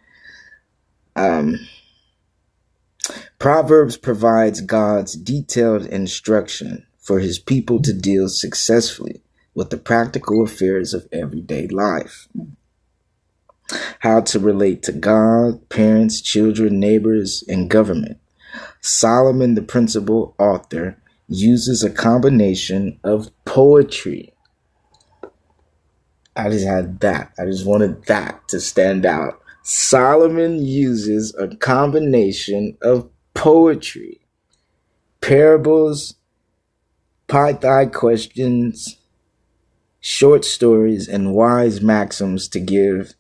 Proverbs provides God's detailed instruction for his people to deal successfully with the practical affairs of everyday life. How to relate to God, parents, children, neighbors, and government. Solomon, the principal author, uses a combination of poetry. I just had that. I just wanted that to stand out. Solomon uses a combination of poetry, parables, Python questions, short stories, and wise maxims to give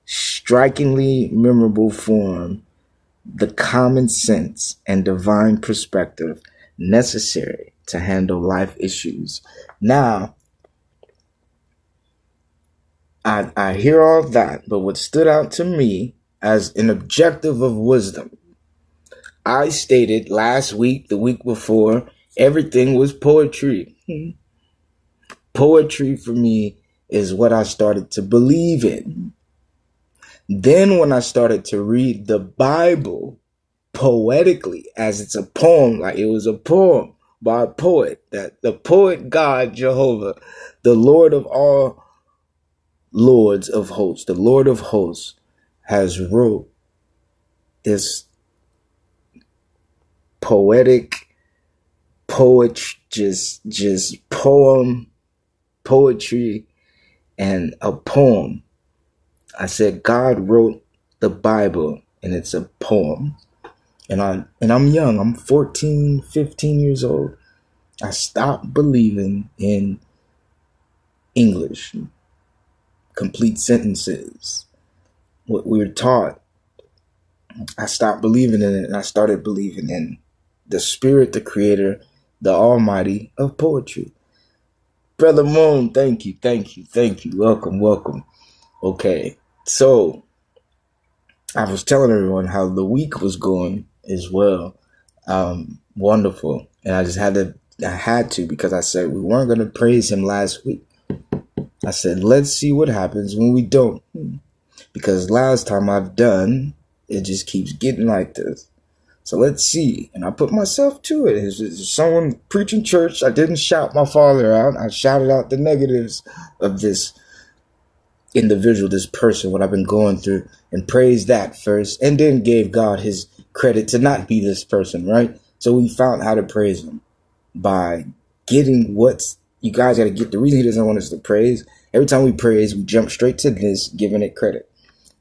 strikingly memorable form the common sense and divine perspective necessary to handle life issues. Now, I hear all that, but what stood out to me as an objective of wisdom, I stated last week, the week before, everything was poetry. Poetry for me is what I started to believe in. Then when I started to read the Bible poetically, as it's a poem, like it was a poem by a poet, that the poet God, Jehovah, the Lord of all lords of hosts, the Lord of hosts, has wrote this poetic poetry and a poem. I said God wrote the Bible and it's a poem. And I'm young. I'm 14, 15 years old. I stopped believing in English, complete sentences, what we were taught. I stopped believing in it and I started believing in the Spirit, the Creator, the Almighty of poetry. Brother Moon, thank you. Welcome. Okay, so I was telling everyone how the week was going as well. Wonderful. And I had to because I said we weren't going to praise him last week. I said, let's see what happens when we don't. Because last time I've done, it just keeps getting like this. So let's see. And I put myself to it. As someone preaching church, I didn't shout my father out. I shouted out the negatives of this individual, this person, what I've been going through, and praised that first, and then gave God his credit to not be this person, right? So we found how to praise him by getting what's, you guys got to get the reason he doesn't want us to praise. Every time we praise, we jump straight to this, giving it credit.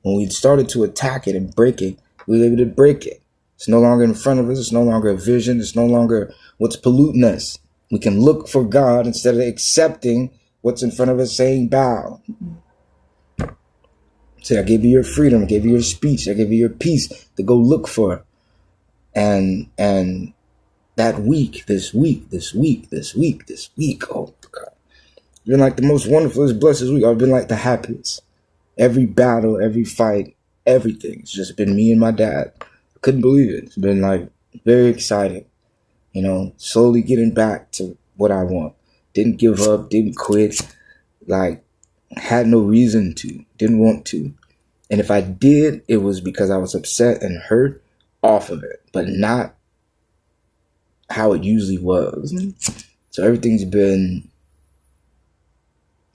When we started to attack it and break it, we were able to break it. It's no longer in front of us. It's no longer a vision. It's no longer what's polluting us. We can look for God instead of accepting what's in front of us, saying bow. Say, I gave you your freedom. I gave you your speech. I gave you your peace to go look for. And that week, this week, oh God. It's been like the most wonderful, blessed week. I've been like the happiest. Every battle, every fight, everything. It's just been me and my dad. Couldn't believe it. It's been like very exciting. You know, slowly getting back to what I want. Didn't give up, didn't quit. Like, had no reason to, didn't want to. And if I did, it was because I was upset and hurt off of it, but not how it usually was. So everything's been,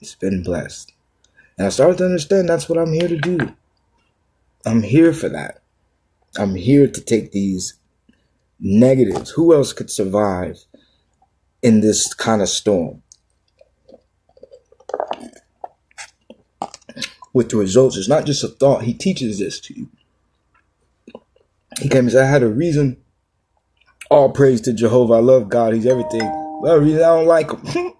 it's been blessed. And I started to understand that's what I'm here to do. I'm here for that. I'm here to take these negatives. Who else could survive in this kind of storm? With the results, it's not just a thought. He teaches this to you. He came and said, I had a reason. All praise to Jehovah. I love God. He's everything. Well, a reason I don't like him.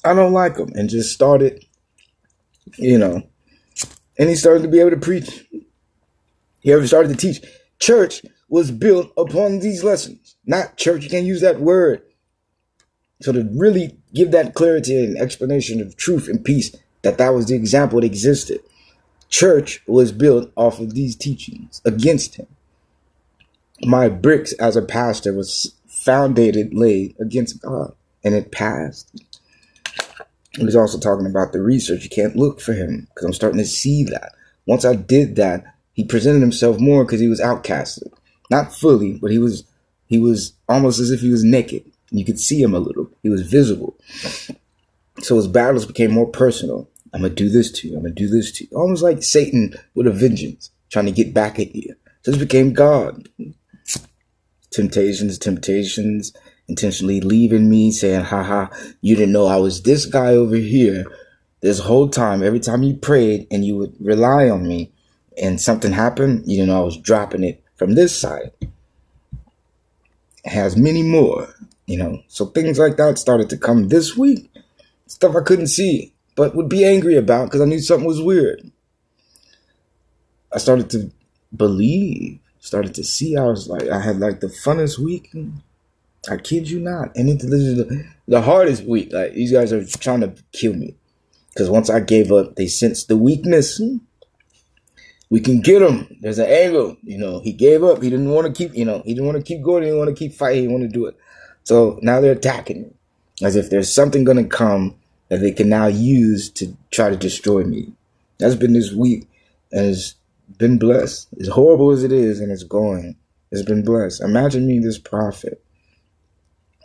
I don't like him. And just started, and he started to be able to preach. He ever started to teach. Church was built upon these lessons. Not church. You can't use that word. So to really give that clarity and explanation of truth and peace, that was the example that existed. Church was built off of these teachings against him. My bricks as a pastor was laid against God, and it passed. He was also talking about the research. You can't look for him because I'm starting to see that. Once I did that, he presented himself more because he was outcasted. Not fully, but he was almost as if he was naked. You could see him a little. He was visible. So his battles became more personal. I'm going to do this to you. I'm going to do this to you. Almost like Satan with a vengeance, trying to get back at you. So this became God. Temptations, intentionally leaving me, saying, haha, you didn't know I was this guy over here this whole time. Every time you prayed and you would rely on me and something happened, you didn't know I was dropping it from this side. It has many more, So things like that started to come this week. Stuff I couldn't see, but would be angry about because I knew something was weird. I started to believe, started to see. I had like the funnest week. I kid you not. And this is the hardest week. Like, these guys are trying to kill me. Because once I gave up, they sensed the weakness. We can get him. There's an angle. He gave up. He didn't want to keep, he didn't want to keep going. He didn't want to keep fighting. He wanted to do it. So now they're attacking me. As if there's something going to come that they can now use to try to destroy me. That's been this week. And it's been blessed. As horrible as it is, and it's going. It's been blessed. Imagine me, this prophet,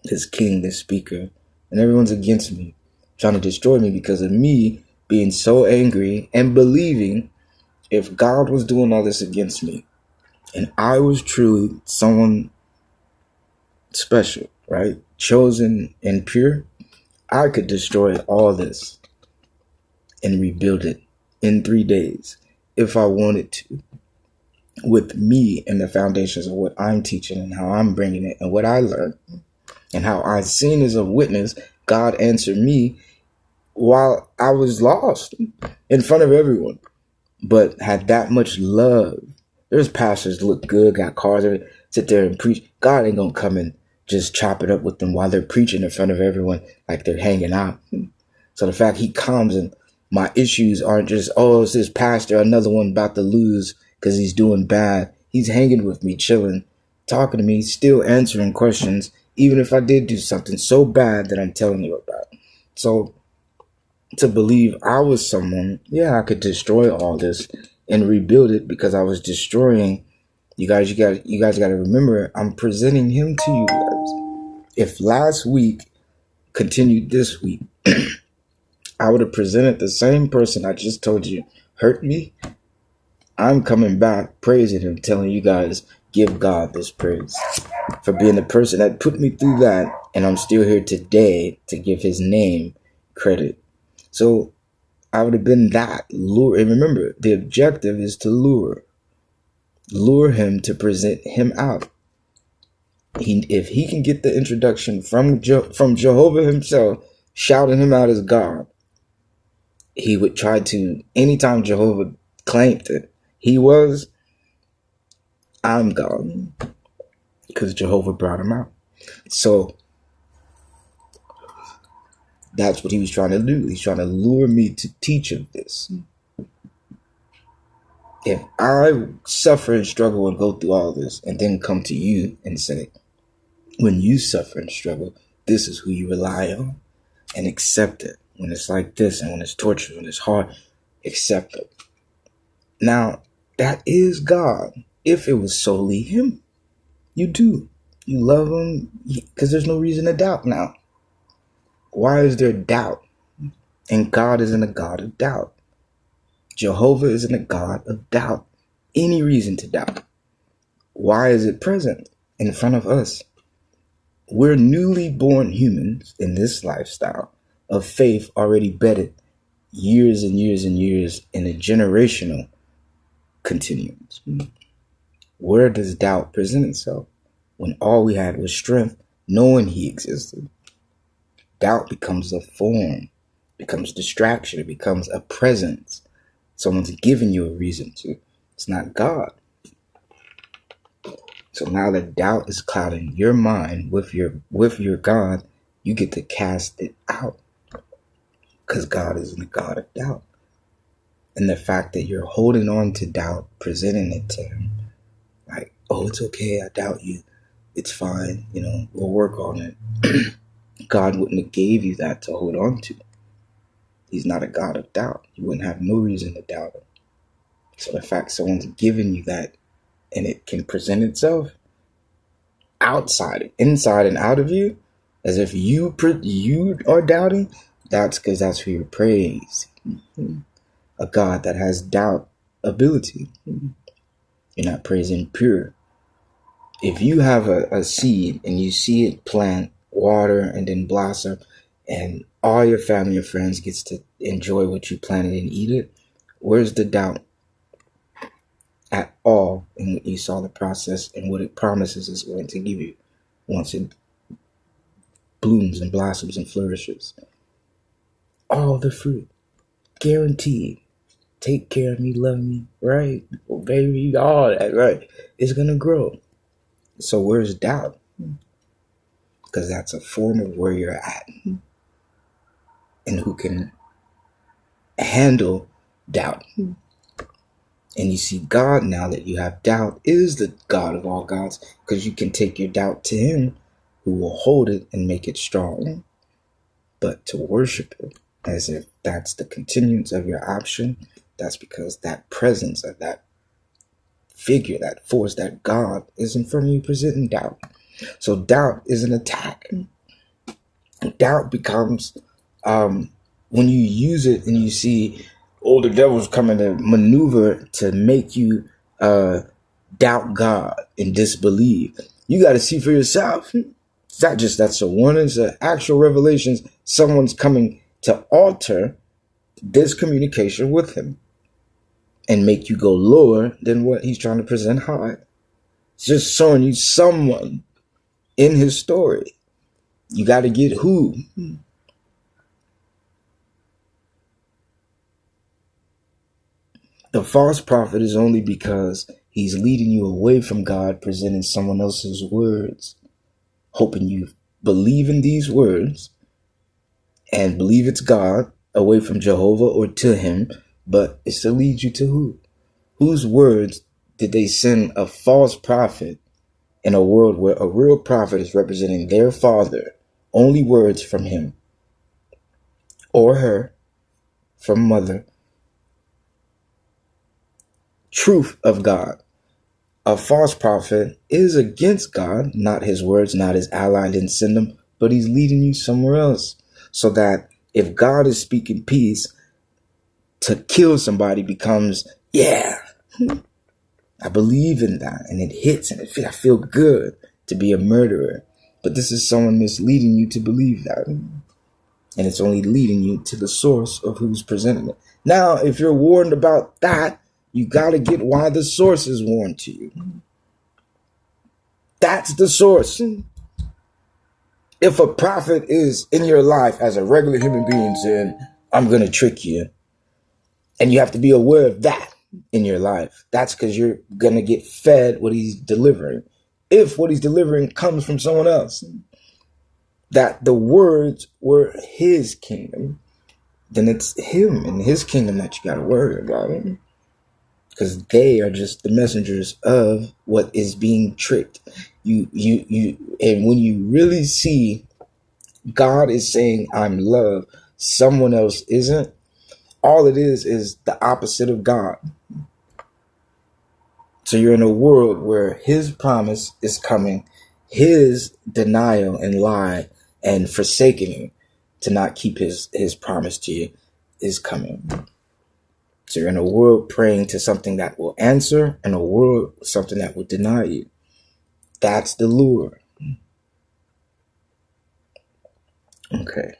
this king, this speaker, and everyone's against me, trying to destroy me because of me being so angry and believing if God was doing all this against me and I was truly someone special, right? Chosen and pure, I could destroy all this and rebuild it in 3 days if I wanted to, with me and the foundations of what I'm teaching and how I'm bringing it and what I learned and how I seen as a witness God answered me while I was lost in front of everyone, but had that much love. There's pastors look good, got cars, sit there and preach. God ain't gonna come and just chop it up with them while they're preaching in front of everyone like they're hanging out. So the fact he comes and my issues aren't just, it's this pastor, another one about to lose because he's doing bad. He's hanging with me, chilling, talking to me, still answering questions, even if I did do something so bad that I'm telling you about. So to believe I was someone, I could destroy all this and rebuild it because I was destroying you guys. You guys got to remember, I'm presenting him to you guys. If last week continued this week, I would have presented the same person I just told you hurt me. I'm coming back praising him, telling you guys, give God this praise for being the person that put me through that, and I'm still here today to give his name credit. So I would have been that lure. And remember, the objective is to lure him, to present him out. If he can get the introduction from Jehovah himself, shouting him out as God, he would try to, anytime Jehovah claimed it, I'm God, because Jehovah brought him out. So that's what he was trying to do. He's trying to lure me to teach him this. If I suffer and struggle and go through all this and then come to you and say, when you suffer and struggle, this is who you rely on, and accept it. When it's like this and when it's torture, when it's hard, accept it. Now, that is God. If it was solely him, you do. You love him because there's no reason to doubt now. Why is there doubt? And God isn't a God of doubt. Jehovah isn't a God of doubt. Any reason to doubt. Why is it present in front of us? We're newly born humans in this lifestyle of faith already bedded years and years and years in a generational continuance. Where does doubt present itself? When all we had was strength, knowing he existed. Doubt becomes a form, becomes distraction, it becomes a presence. Someone's giving you a reason to. It's not God. So now that doubt is clouding your mind with your God, you get to cast it out. Because God isn't a God of doubt. And the fact that you're holding on to doubt, presenting it to him, like, it's okay, I doubt you. It's fine, we'll work on it. God wouldn't have gave you that to hold on to. He's not a God of doubt. You wouldn't have no reason to doubt him. So the fact someone's giving you that, and it can present itself outside, inside and out of you, as if you are doubting, that's because that's who you're praising. A God that has doubt ability. You're not praising pure. If you have a seed and you see it plant, water, and then blossom, and all your family and friends gets to enjoy what you planted and eat it, where's the doubt at all in what you saw the process and what it promises is going to give you once it blooms and blossoms and flourishes? All the fruit, guaranteed. Take care of me, love me, right? Obey me, all that, right? It's going to grow. So where's doubt? Because that's a form of where you're at. And who can handle doubt. And you see, God, now that you have doubt, is the God of all gods, because you can take your doubt to him, who will hold it and make it strong. But to worship it as if that's the continuance of your option, that's because that presence of that figure, that force, that God is in front of you presenting doubt. So doubt is an attack. Doubt becomes, when you use it and you see, oh, the devil's coming to maneuver to make you doubt God and disbelieve. You got to see for yourself. It's not just that's a warning, it's an actual revelations. Someone's coming to alter this communication with him and make you go lower than what he's trying to present high. It's just showing you someone in his story. You got to get who. The false prophet is only because he's leading you away from God, presenting someone else's words, hoping you believe in these words and believe it's God, away from Jehovah or to him, but it's to lead you to who? Whose words did they send a false prophet in a world where a real prophet is representing their father? Only words from him or her, from mother. Truth of God. A false prophet is against God, not his words, not his ally, didn't send them, but he's leading you somewhere else. So that if God is speaking peace, to kill somebody becomes, yeah, I believe in that. And it hits and I feel good to be a murderer. But this is someone misleading you to believe that. And it's only leading you to the source of who's presenting it. Now, if you're warned about that, you got to get why the source is warned to you. That's the source. If a prophet is in your life as a regular human being saying, I'm going to trick you, and you have to be aware of that in your life, that's because you're going to get fed what he's delivering. If what he's delivering comes from someone else, that the words were his kingdom, then it's him and his kingdom that you got to worry about. Because they are just the messengers of what is being tricked. And when you really see God is saying, I'm love, someone else isn't, all it is the opposite of God. So you're in a world where his promise is coming, his denial and lie and forsaking to not keep his promise to you is coming. So you're in a world praying to something that will answer and a world something that will deny you. That's the lure. Okay.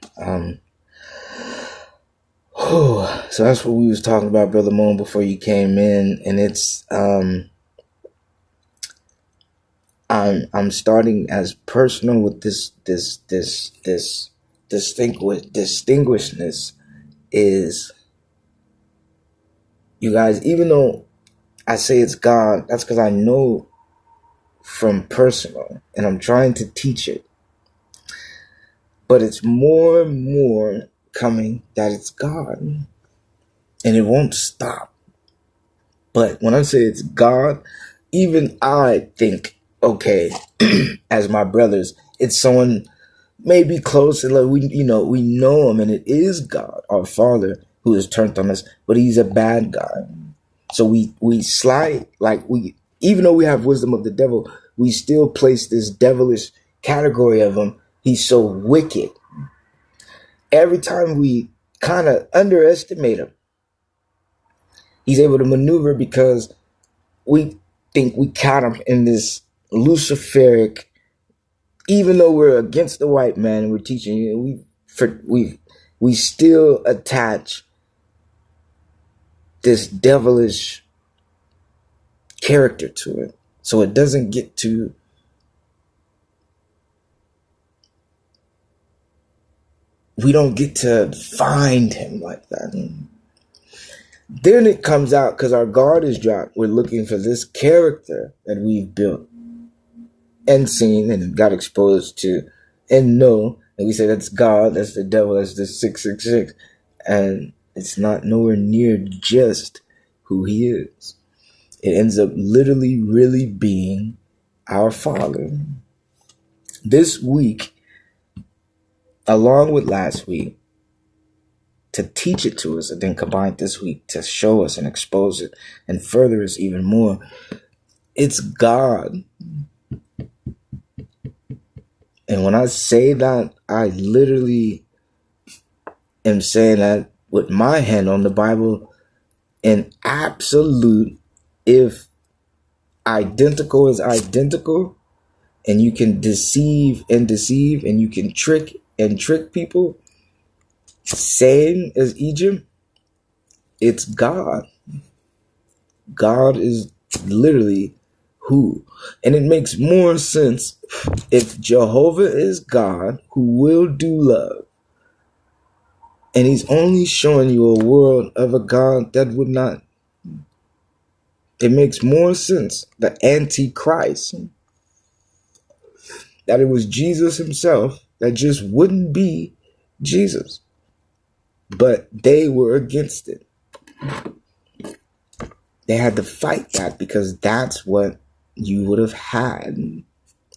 So that's what we was talking about, Brother Moon, before you came in, and it's I'm starting as personal with this distinguishedness is, you guys, even though I say it's God, that's because I know from personal, and I'm trying to teach it. But it's more and more coming that it's God, and it won't stop. But when I say it's God, even I think, okay, as my brothers, it's someone may be close, and like we know him, and it is God, our Father, who has turned on us, but he's a bad guy. So we slide, like we, even though we have wisdom of the devil, we still place this devilish category of him. He's so wicked. Every time we kind of underestimate him, he's able to maneuver because we think we count him in this Luciferic. Even though we're against the white man and we're teaching you, we still attach this devilish character to it, so it doesn't get to we don't get to find him like that. Then it comes out because our guard is dropped. We're looking for this character that we've built and seen and got exposed to and know, and we say that's God, that's the devil, that's the 666, and it's not nowhere near just who he is. It ends up literally really being our Father. This week, along with last week, to teach it to us, and then combine this week to show us and expose it and further us even more, it's God. And when I say that, I literally am saying that with my hand on the Bible in absolute, if identical is identical, and you can deceive, and you can trick people, same as Egypt, it's God. God is literally who. And it makes more sense if Jehovah is God who will do love, and he's only showing you a world of a God that would not. It makes more sense, the Antichrist, that it was Jesus himself that just wouldn't be Jesus. But they were against it. They had to fight that because that's what you would have had.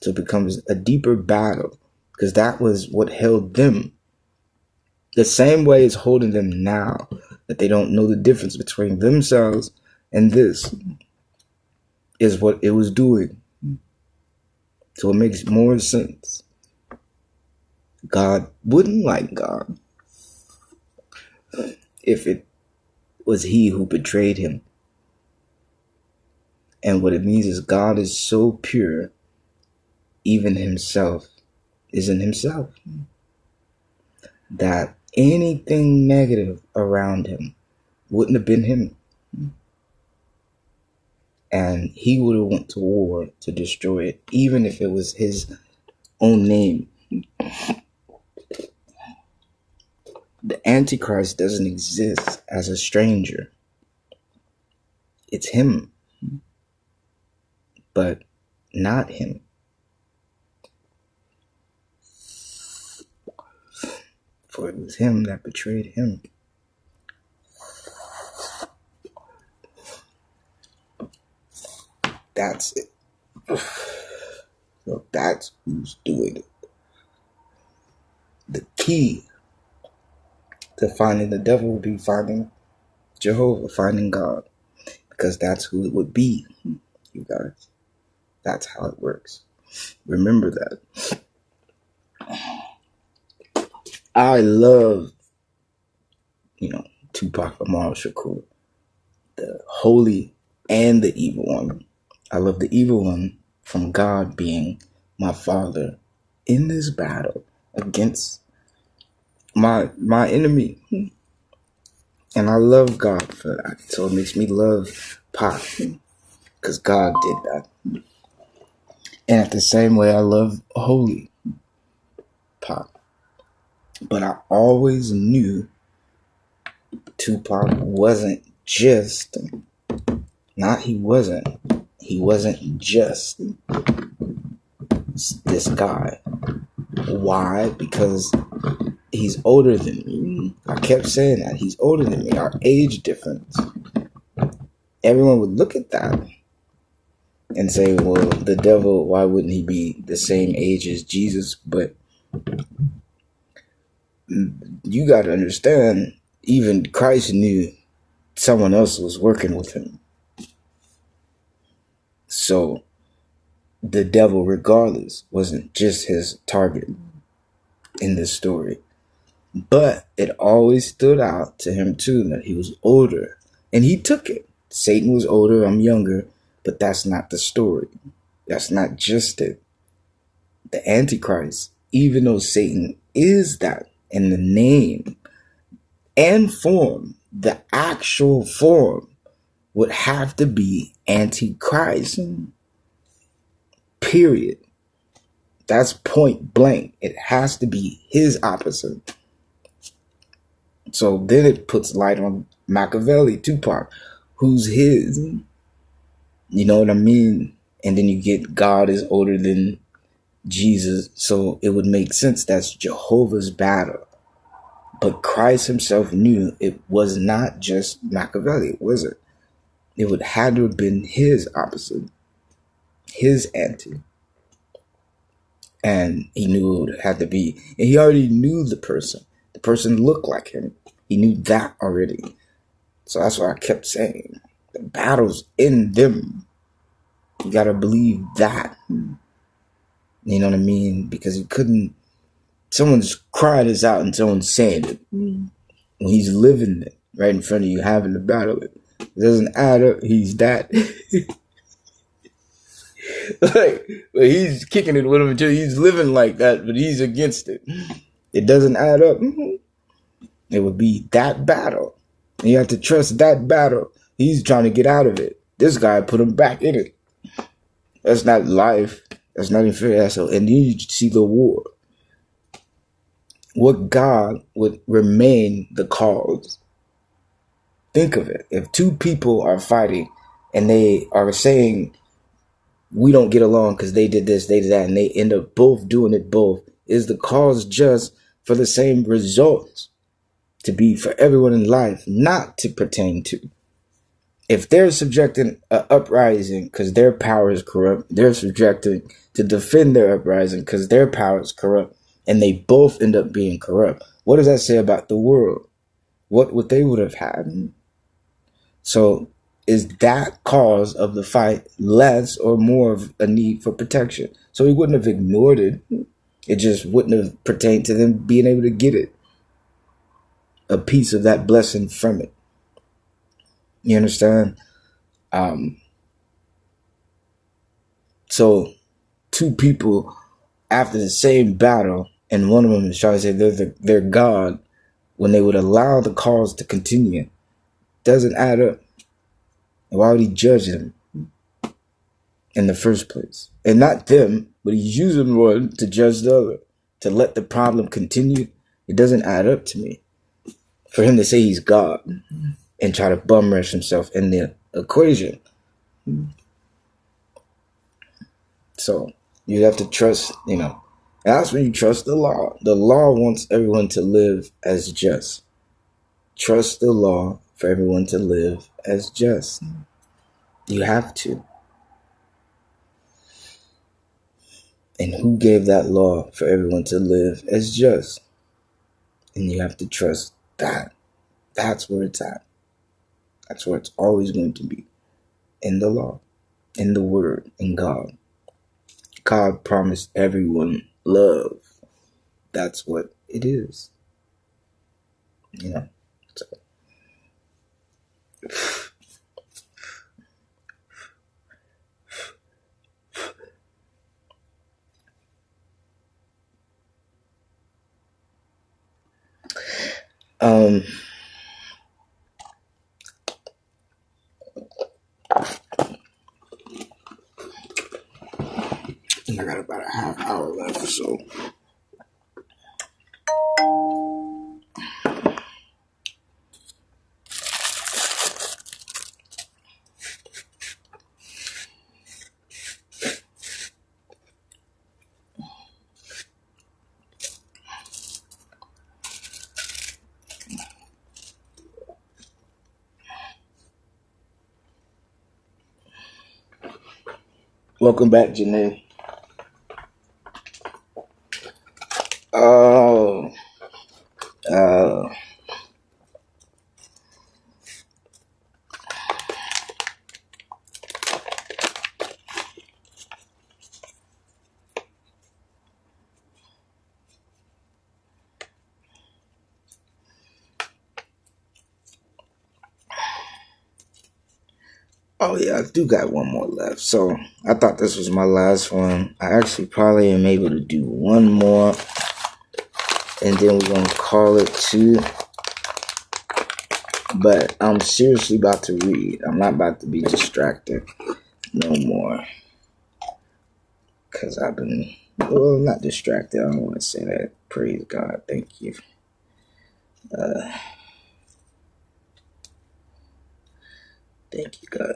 So it becomes a deeper battle because that was what held them. The same way it's holding them now, that they don't know the difference between themselves and this, is what it was doing. So it makes more sense. God wouldn't like God if it was he who betrayed him. And what it means is God is so pure, even himself isn't himself, that anything negative around him wouldn't have been him. And he would have went to war to destroy it, even if it was his own name. The Antichrist doesn't exist as a stranger. It's him, but not him. For it was him that betrayed him. That's it. So that's who's doing it. The key to finding the devil would be finding Jehovah, finding God. Because that's who it would be, you guys. That's how it works. Remember that. I love, Tupac Amaru Shakur, the holy and the evil one. I love the evil one from God being my father in this battle against my enemy. And I love God for that. So it makes me love Pac, because God did that. And at the same way, I love holy Pac. But I always knew Tupac wasn't just, he wasn't just this guy. Why? Because he's older than me. I kept saying that. He's older than me. Our age difference. Everyone would look at that and say, well, the devil, why wouldn't he be the same age as Jesus? But You got to understand, even Christ knew someone else was working with him. So the devil, regardless, wasn't just his target in this story. But it always stood out to him too that he was older. And he took it. Satan was older, I'm younger. But that's not the story. That's not just it. The Antichrist, even though Satan is that in the name and form, the actual form would have to be Antichrist. Period. That's point blank. It has to be his opposite. So then it puts light on Machiavelli, Tupac, who's his. You know what I mean? And then you get God is older than Jesus. So it would make sense that's Jehovah's battle. But Christ himself knew it was not just Machiavelli, was it? It would have to have been his opposite, his anti. And he knew it would have to be. And he already knew the person. The person looked like him. He knew that already. So that's why I kept saying, the battle's in them. You got to believe that. You know what I mean? Because he couldn't, someone's crying this out and someone's saying it. When he's living it right in front of you, having the battle. It doesn't add up. He's that. Like, he's kicking it with him until he's living like that, but he's against it. It doesn't add up. It would be that battle. And you have to trust that battle. He's trying to get out of it. This guy put him back in it. That's not life. That's not even fair. So, and then you see the war. What God would remain the cause? Think of it. If two people are fighting and they are saying, we don't get along because they did this, they did that, and they end up both doing it both, is the cause just for the same results to be for everyone in life, not to pertain to? If they're subjecting an uprising because their power is corrupt, they're subjecting to defend their uprising because their power is corrupt, and they both end up being corrupt, what does that say about the world? What would they would have had? So is that cause of the fight less or more of a need for protection? So he wouldn't have ignored it. It just wouldn't have pertained to them being able to get it. A piece of that blessing from it. You understand? So two people after the same battle, and one of them is trying to say they're God, when they would allow the cause to continue, doesn't add up. Why would he judge them in the first place? And not them, but he's using one to judge the other, to let the problem continue. It doesn't add up to me. For him to say he's God and try to bum rush himself in the equation. So you have to trust, and that's when you trust the law. The law wants everyone to live as just. Trust the law for everyone to live as just. You have to. And who gave that law for everyone to live as just? And you have to trust that. That's where it's at. That's where it's always going to be. In the law, in the word, in God. God promised everyone love. That's what it is. So. I got about a half hour left or so. Welcome back, Janae. Oh yeah, I do got one more left. So I thought this was my last one. I actually probably am able to do one more, and then we're gonna call it two. But I'm seriously about to read. I'm not about to be distracted no more. Because I've been, well, not distracted. I don't want to say that. Praise God. Thank you. Thank you, God.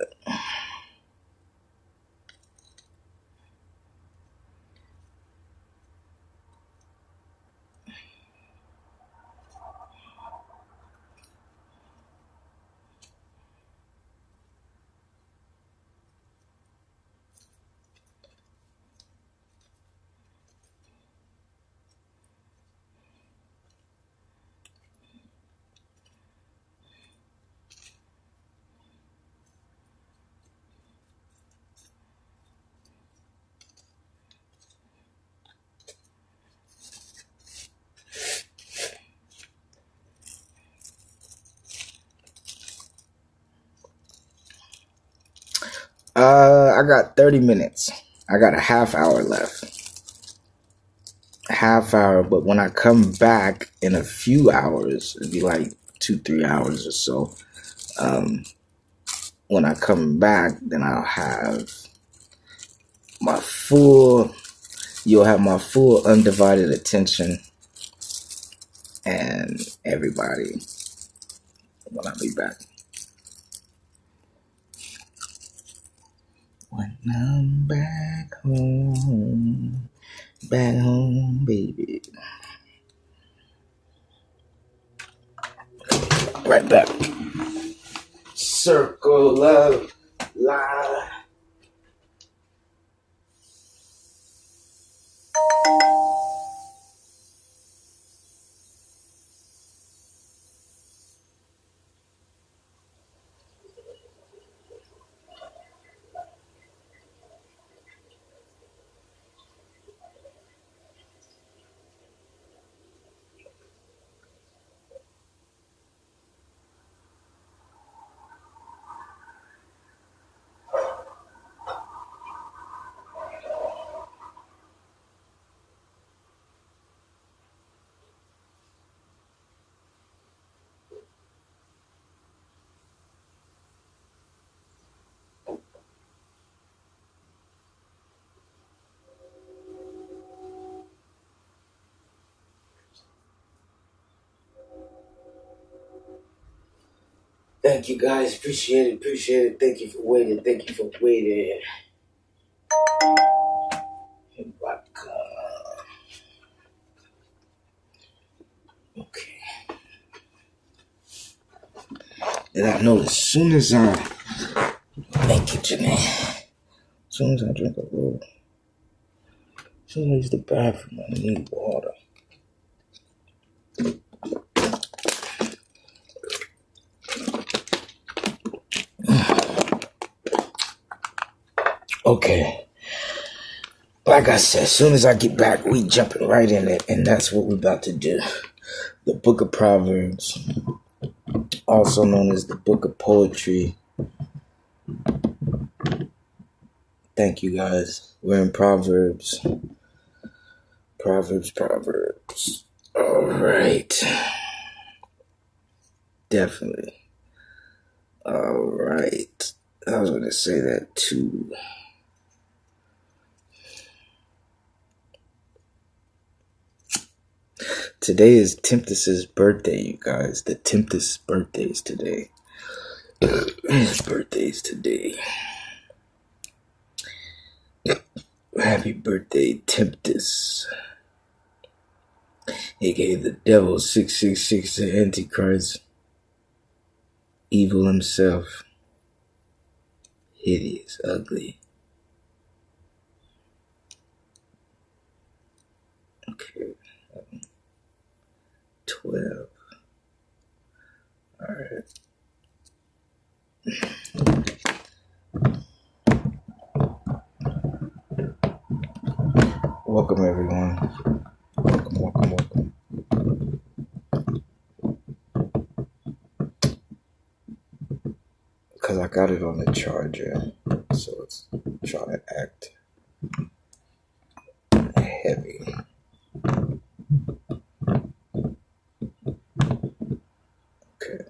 I got 30 minutes. I got a half hour left. Half hour, but when I come back in a few hours, it'd be like 2-3 hours or so. When I come back, then I'll have my full, you'll have my full undivided attention and everybody when I be back. When I'm back home, baby. Right back. Circle love, lie. Thank you guys, appreciate it. Thank you for waiting. Okay. And I know as soon as I thank you, Janae. As soon as I drink a little, as soon as I use the bathroom, I need water. Okay. Like I said, as soon as I get back, we jumping right in it, and that's what we're about to do. The Book of Proverbs, also known as the Book of Poetry. Thank you guys. We're in Proverbs. Proverbs. All right. Definitely. All right. I was going to say that too. Today is Tempest's birthday, you guys. The Tempest birthday is today. His birthday is today. Happy birthday, Tempest. AKA the devil, 666, the Antichrist. Evil himself. Hideous, ugly. Okay. 12. Alright. Welcome, everyone. Welcome. Because I got it on the charger, so it's trying to act heavy. Okay.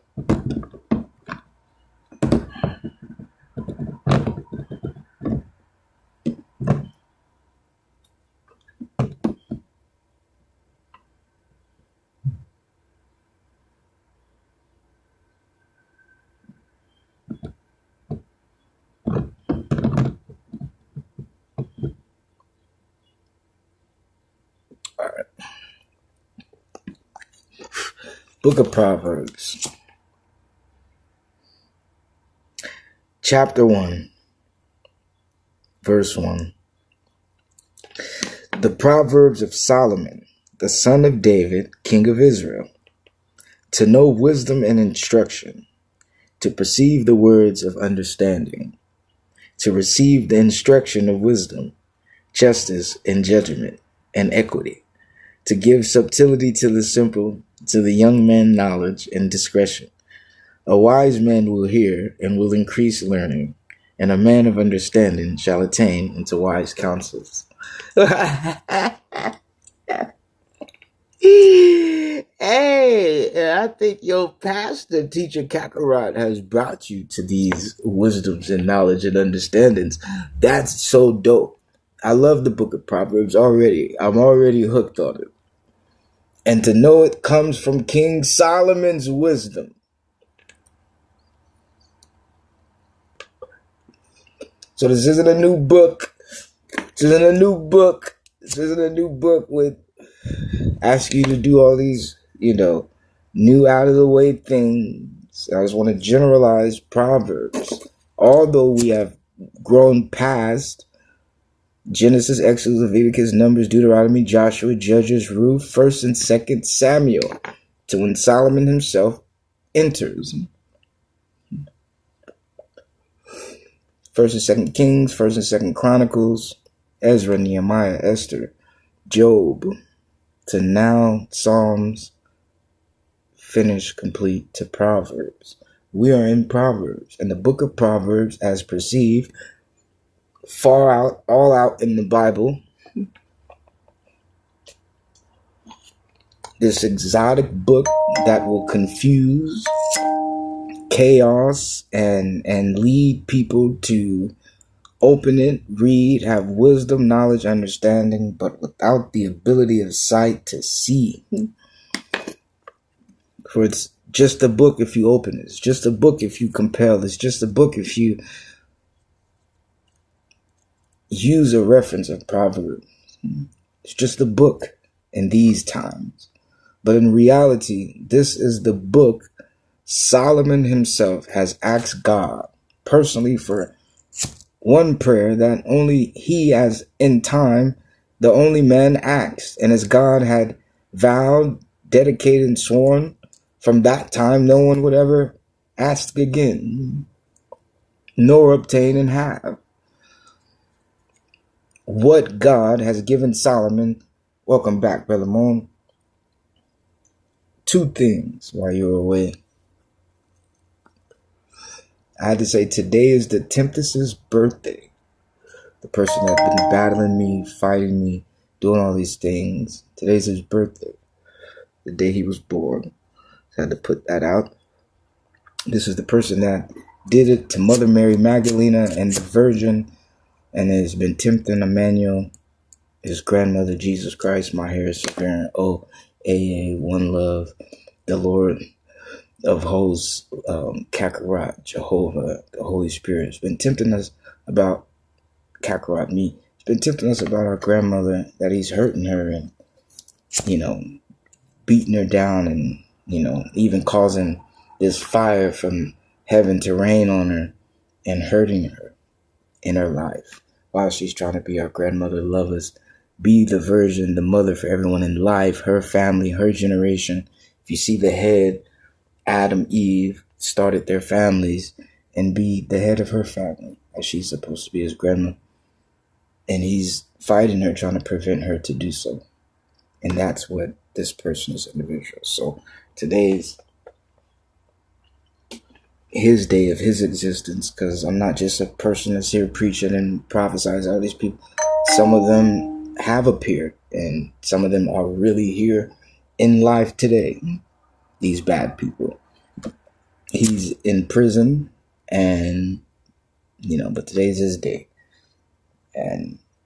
All right. Book of Proverbs, chapter 1, verse 1. The Proverbs of Solomon, the son of David, king of Israel, to know wisdom and instruction, to perceive the words of understanding, to receive the instruction of wisdom, justice and judgment and equity, to give subtlety to the simple, to the young man knowledge and discretion. A wise man will hear and will increase learning, and a man of understanding shall attain into wise counsels. Hey, I think your pastor, Teacher Kakarot, has brought you to these wisdoms and knowledge and understandings. That's so dope. I love the book of Proverbs already. I'm already hooked on it. And to know it comes from King Solomon's wisdom. So this isn't a new book. This isn't a new book. This isn't a new book with ask you to do all these, new out of the way things. I just want to generalize Proverbs. Although we have grown past Genesis, Exodus, Leviticus, Numbers, Deuteronomy, Joshua, Judges, Ruth, 1st and 2nd Samuel, to when Solomon himself enters. 1st and 2nd Kings, 1st and 2nd Chronicles, Ezra, Nehemiah, Esther, Job, to now Psalms, finish, complete, to Proverbs. We are in Proverbs, and the book of Proverbs, as perceived, far out, all out in the Bible. This exotic book that will confuse, chaos, and lead people to open it, read, have wisdom, knowledge, understanding, but without the ability of sight to see. For it's just a book if you open it. It's just a book if you compel. It's just a book if you use a reference of Proverbs. It's just a book in these times. But in reality, this is the book Solomon himself has asked God personally for one prayer that only he, as in time, the only man asked. And as God had vowed, dedicated, and sworn, from that time no one would ever ask again, nor obtain and have. What God has given Solomon, welcome back, Brother Moon, 2 things while you were away. I had to say today is the Tempest's birthday. The person that's been battling me, fighting me, doing all these things. Today's his birthday. The day he was born. So I had to put that out. This is the person that did it to Mother Mary Magdalena and the Virgin, and has been tempting Emmanuel, his grandmother, Jesus Christ, my hair is severe. Oh, AA, one love, the Lord of hosts, Kakarot, Jehovah, the Holy Spirit. It's been tempting us about Kakarot, me. It's been tempting us about our grandmother, that he's hurting her and, beating her down and, even causing this fire from heaven to rain on her and hurting her in her life while she's trying to be our grandmother, love us, be the virgin, the mother for everyone in life, her family, her generation. If you see the head, Adam, Eve started their families, and be the head of her family, as she's supposed to be his grandma. And he's fighting her, trying to prevent her to do so. And that's what this person is individual. So today's his day of his existence, because I'm not just a person that's here preaching and prophesying all these people. Some of them have appeared, and some of them are really here in life today. These bad people. He's in prison, and but today's his day.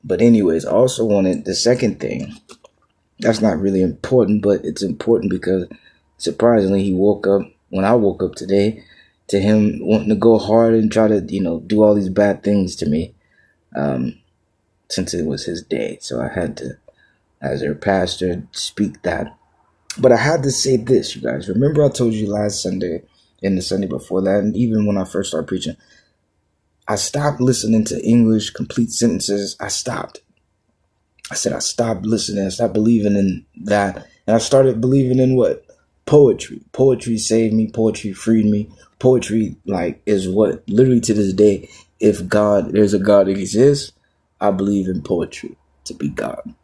But anyways, I also wanted the second thing. That's not really important, but it's important because surprisingly, he woke up when I woke up today to him wanting to go hard and try to, do all these bad things to me, since it was his day. So I had to, as their pastor, speak that. But I had to say this, you guys. Remember I told you last Sunday and the Sunday before that, and even when I first started preaching, I stopped listening to English complete sentences. I stopped. I said I stopped listening. I stopped believing in that. And I started believing in what? Poetry. Poetry saved me. Poetry freed me. Poetry, is what, literally to this day, if there's a God that exists, I believe in poetry to be God.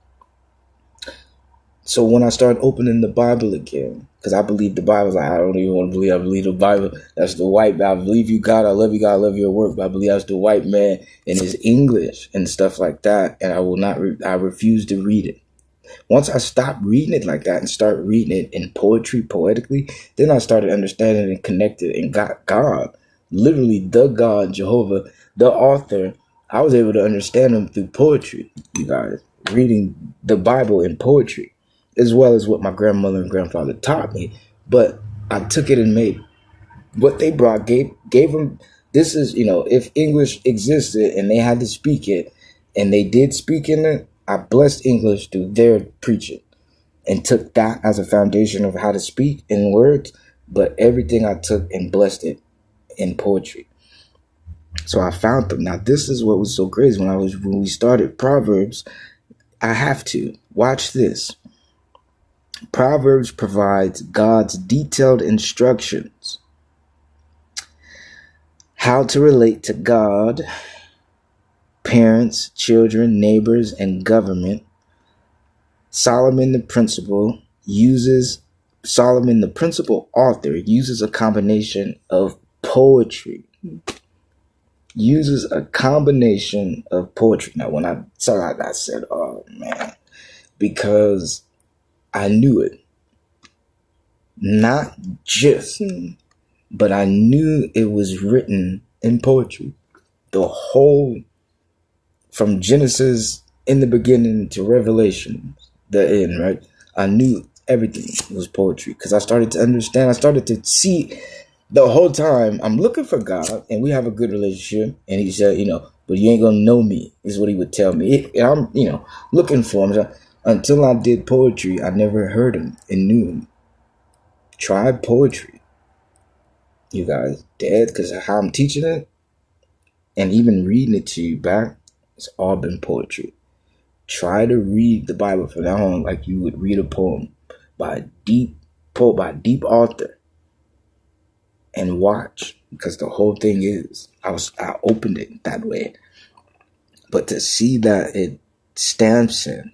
So when I started opening the Bible again, because I believe the Bible, I don't even want to believe I believe the Bible. That's the white man. I believe you, God. I love you, God. I love your work. But I believe that's the white man in his English and stuff like that. And I will not, I refuse to read it. Once I stopped reading it like that and started reading it in poetry, poetically, then I started understanding and connected and got God, literally the God, Jehovah, the author. I was able to understand him through poetry, you guys, reading the Bible in poetry, as well as what my grandmother and grandfather taught me. But I took it and made what they brought, gave them. This is, if English existed and they had to speak it, and they did speak in it, I blessed English through their preaching and took that as a foundation of how to speak in words. But everything I took and blessed it in poetry. So I found them. Now, this is what was so crazy when we started Proverbs. I have to watch this. Proverbs provides God's detailed instructions how to relate to God, parents, children, neighbors, and government. Solomon, the principal author, uses a combination of poetry. Now, when I saw that, I said, oh, man, because I knew it. Not just, but I knew it was written in poetry. The whole, from Genesis in the beginning to Revelation, the end, right? I knew everything was poetry because I started to understand. I started to see the whole time I'm looking for God and we have a good relationship. And he said, but you ain't going to know me, is what he would tell me. And I'm, looking for him. So until I did poetry, I never heard him and knew him. Try poetry, you guys, dead, because how I'm teaching it and even reading it to you back, it's all been poetry. Try to read the Bible from now on like you would read a poem by a deep author, and watch, because the whole thing is I opened it that way. But to see that it stamps in,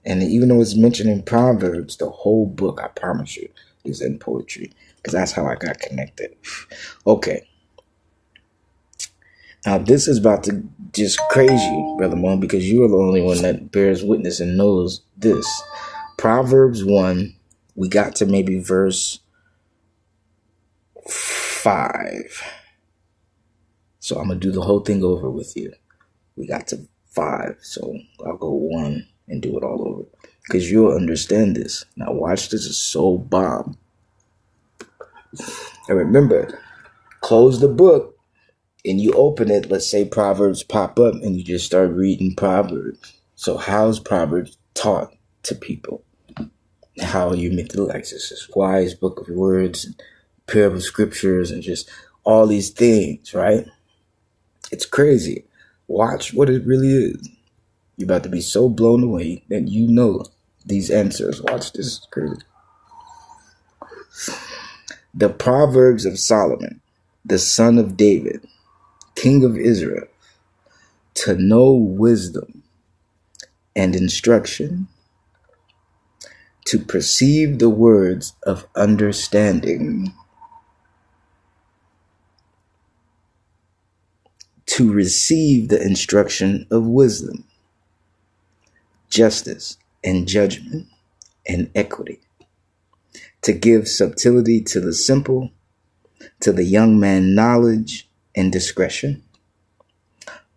and even though it's mentioned in Proverbs, the whole book, I promise you, is in poetry, because that's how I got connected. Okay. Now, this is about to just crazy you, Brother Moon, because you are the only one that bears witness and knows this. Proverbs 1, we got to maybe verse 5. So I'm going to do the whole thing over with you. We got to 5, so I'll go 1 and do it all over, because you'll understand this. Now watch, this is so bomb. And remember, close the book and you open it, let's say Proverbs pop up and you just start reading Proverbs. So how's Proverbs taught to people? How you make the this wise book of words and parable scriptures and just all these things, right? It's crazy. Watch what it really is. You're about to be so blown away that you know these answers. Watch this. It's crazy. The Proverbs of Solomon, the son of David, king of Israel, to know wisdom and instruction, to perceive the words of understanding, to receive the instruction of wisdom, justice, and judgment, and equity, to give subtlety to the simple, to the young man knowledge and discretion.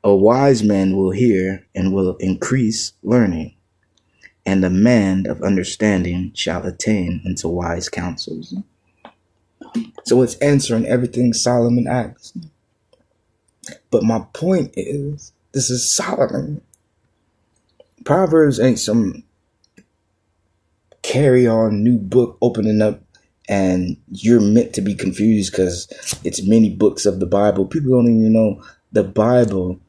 A wise man will hear and will increase learning, and the man of understanding shall attain unto wise counsels. So it's answering everything Solomon asks. But my point is, this is Solomon. Proverbs ain't some carry on new book opening up and you're meant to be confused because it's many books of the Bible. People don't even know the Bible.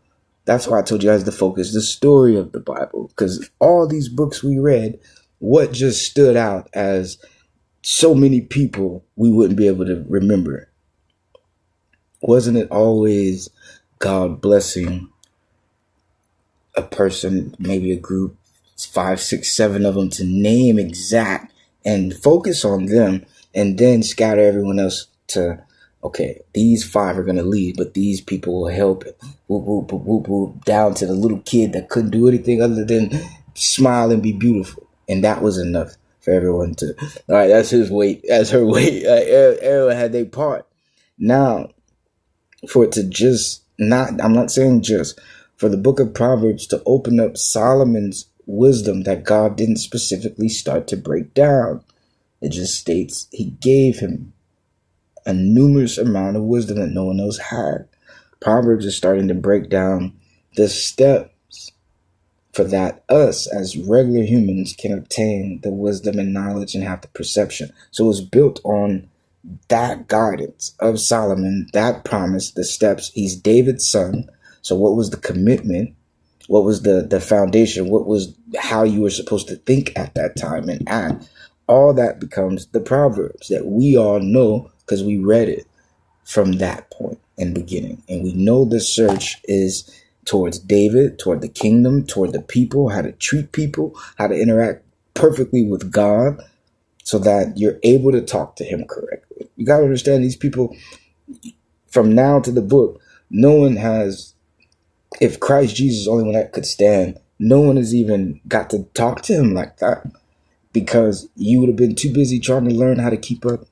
That's why I told you guys to focus the story of the Bible, because all these books we read, what just stood out as so many people we wouldn't be able to remember? Wasn't it always God blessing a person, maybe a group, 5, 6, 7 of them, to name exact and focus on them, and then scatter everyone else to, okay, these 5 are going to lead, but these people will help it. Whoop, whoop, whoop, whoop, whoop, down to the little kid that couldn't do anything other than smile and be beautiful. And that was enough for everyone to, all right, that's his weight, that's her weight. Everyone had their part. Now, for it to just not, I'm not saying just, for the book of Proverbs to open up Solomon's wisdom that God didn't specifically start to break down. It just states he gave him a numerous amount of wisdom that no one else had. Proverbs is starting to break down the steps for that us as regular humans can obtain the wisdom and knowledge and have the perception. So it's built on that guidance of Solomon, that promise, the steps. He's David's son. So what was the commitment? What was the foundation? What was how you were supposed to think at that time and act? All that becomes the Proverbs that we all know because we read it from that point in the beginning. And we know the search is towards David, toward the kingdom, toward the people, how to treat people, how to interact perfectly with God so that you're able to talk to him correctly. You got to understand these people from now to the book, no one has, if Christ Jesus is the only one that could stand, no one has even got to talk to him like that because you would have been too busy trying to learn how to keep up.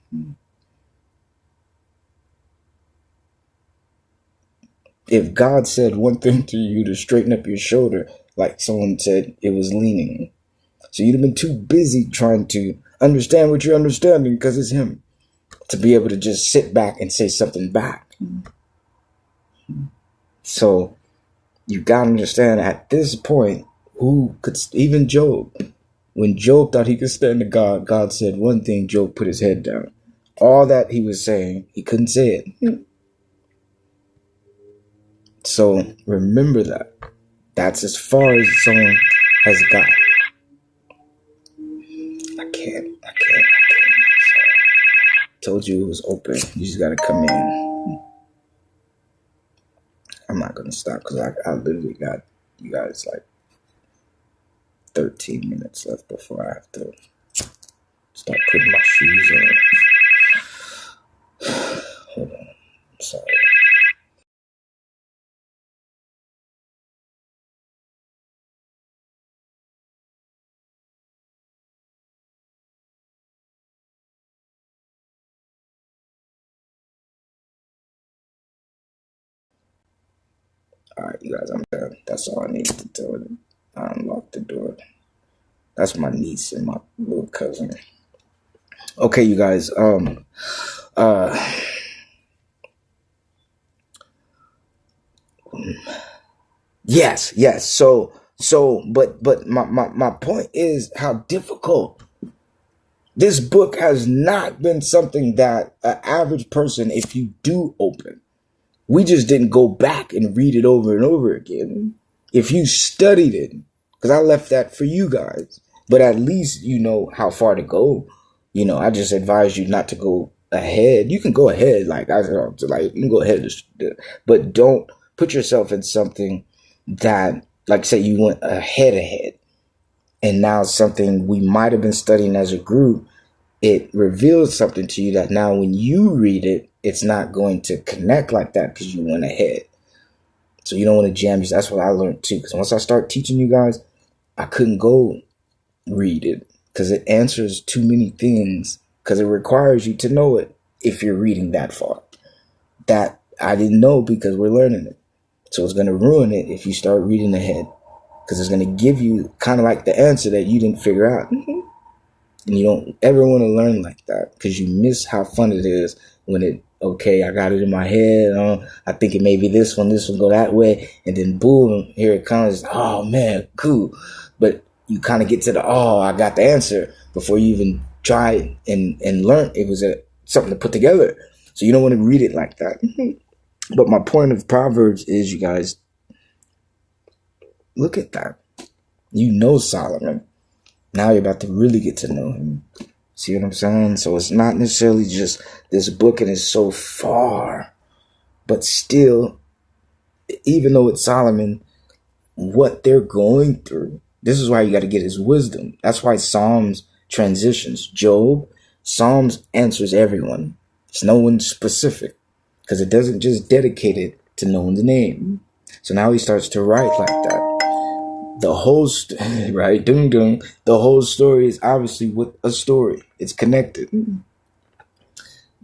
If God said one thing to you to straighten up your shoulder, like someone said, it was leaning. So you'd have been too busy trying to understand what you're understanding because it's him to be able to just sit back and say something back. So you got to understand at this point, who could, even Job, when Job thought he could stand to God, God said one thing, Job put his head down. All that he was saying, he couldn't say it. So remember that. That's as far as someone has got. I can't. Sorry. Told you it was open. You just got to come in. I'm not going to stop because I literally got you guys like 13 minutes left before I have to start putting my shoes on. Hold on. I'm sorry. All right, you guys, I'm done. That's all I needed to tell you. I unlocked the door. That's my niece and my little cousin. Okay, you guys. Yes. But my point is how difficult. This book has not been something that an average person, if you do open, we just didn't go back and read it over and over again. If you studied it, because I left that for you guys, but at least you know how far to go. You know, I just advise you not to go ahead. You can go ahead, like you can go ahead, but don't put yourself in something that, like, say you went ahead, and now something we might have been studying as a group, it reveals something to you that now when you read it, it's not going to connect like that because you went ahead. So you don't want to jam yourself. That's what I learned too. Because once I start teaching you guys, I couldn't go read it because it answers too many things, because it requires you to know it if you're reading that far. That I didn't know because we're learning it. So it's going to ruin it if you start reading ahead, because it's going to give you kind of like the answer that you didn't figure out. And you don't ever want to learn like that, because you miss how fun it is when I got it in my head. I think it may be this one go that way. And then boom, here it comes. Oh man, cool. But you kind of get to I got the answer before you even try and learn. It was something to put together. So you don't want to read it like that. But my point of Proverbs is, you guys, look at that. You know Solomon. Now you're about to really get to know him. See what I'm saying? So it's not necessarily just this book and it's so far. But still, even though it's Solomon, what they're going through, this is why you got to get his wisdom. That's why Psalms transitions. Job, Psalms answers everyone. It's no one specific, because it doesn't just dedicate it to knowing the name. So now he starts to write like that. The whole right, the whole story is obviously with a story. It's connected.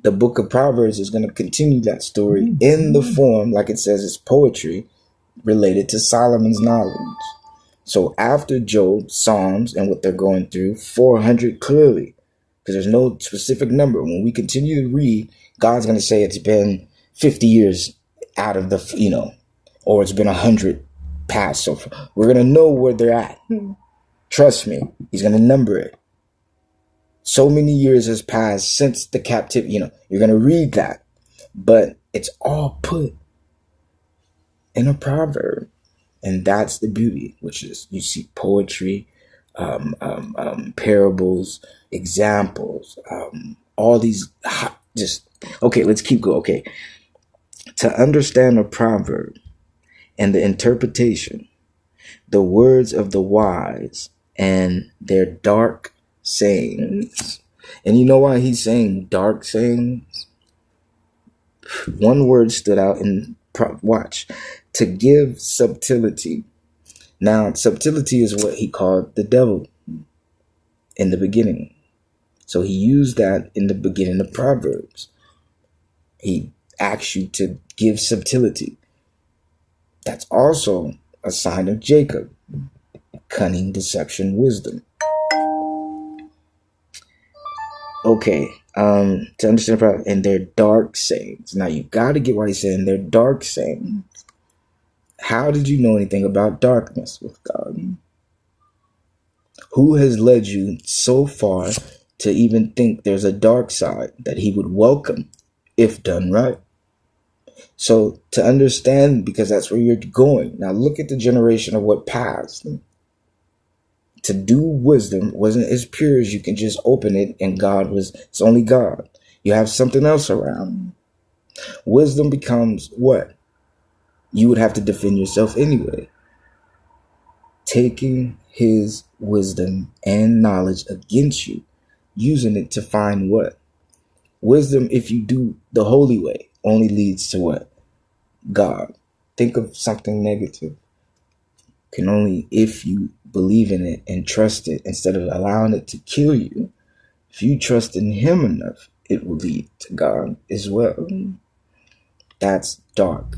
The book of Proverbs is going to continue that story in the form, like it says, it's poetry related to Solomon's knowledge. So after Job, Psalms, and what they're going through, 400 clearly, because there's no specific number. When we continue to read, God's going to say it's been 50 years out of the, or it's been 100 past. So we're going to know where they're at. Trust me, he's going to number it. So many years has passed since the captivity. You're going to read that, but it's all put in a proverb. And that's the beauty, which is you see poetry, parables, examples, all these okay, let's keep going. Okay. To understand a proverb and the interpretation, the words of the wise and their dark sayings. And you know why he's saying dark sayings? One word stood out in watch. To give subtlety. Now, subtlety is what he called the devil in the beginning. So he used that in the beginning of Proverbs. He asks you to give subtlety. That's also a sign of Jacob. Cunning, deception, wisdom. Okay, to understand Proverbs, and their dark sayings. Now you got to get why he's saying their dark sayings. How did you know anything about darkness with God? Who has led you so far to even think there's a dark side that he would welcome if done right? So to understand, because that's where you're going. Now look at the generation of what passed. To do wisdom wasn't as pure as you can just open it and it's only God. You have something else around. Wisdom becomes what? You would have to defend yourself anyway. Taking his wisdom and knowledge against you, using it to find what? Wisdom, if you do the holy way, only leads to what? God. Think of something negative. Can only, if you believe in it and trust it, instead of allowing it to kill you, if you trust in him enough, it will lead to God as well. That's dark.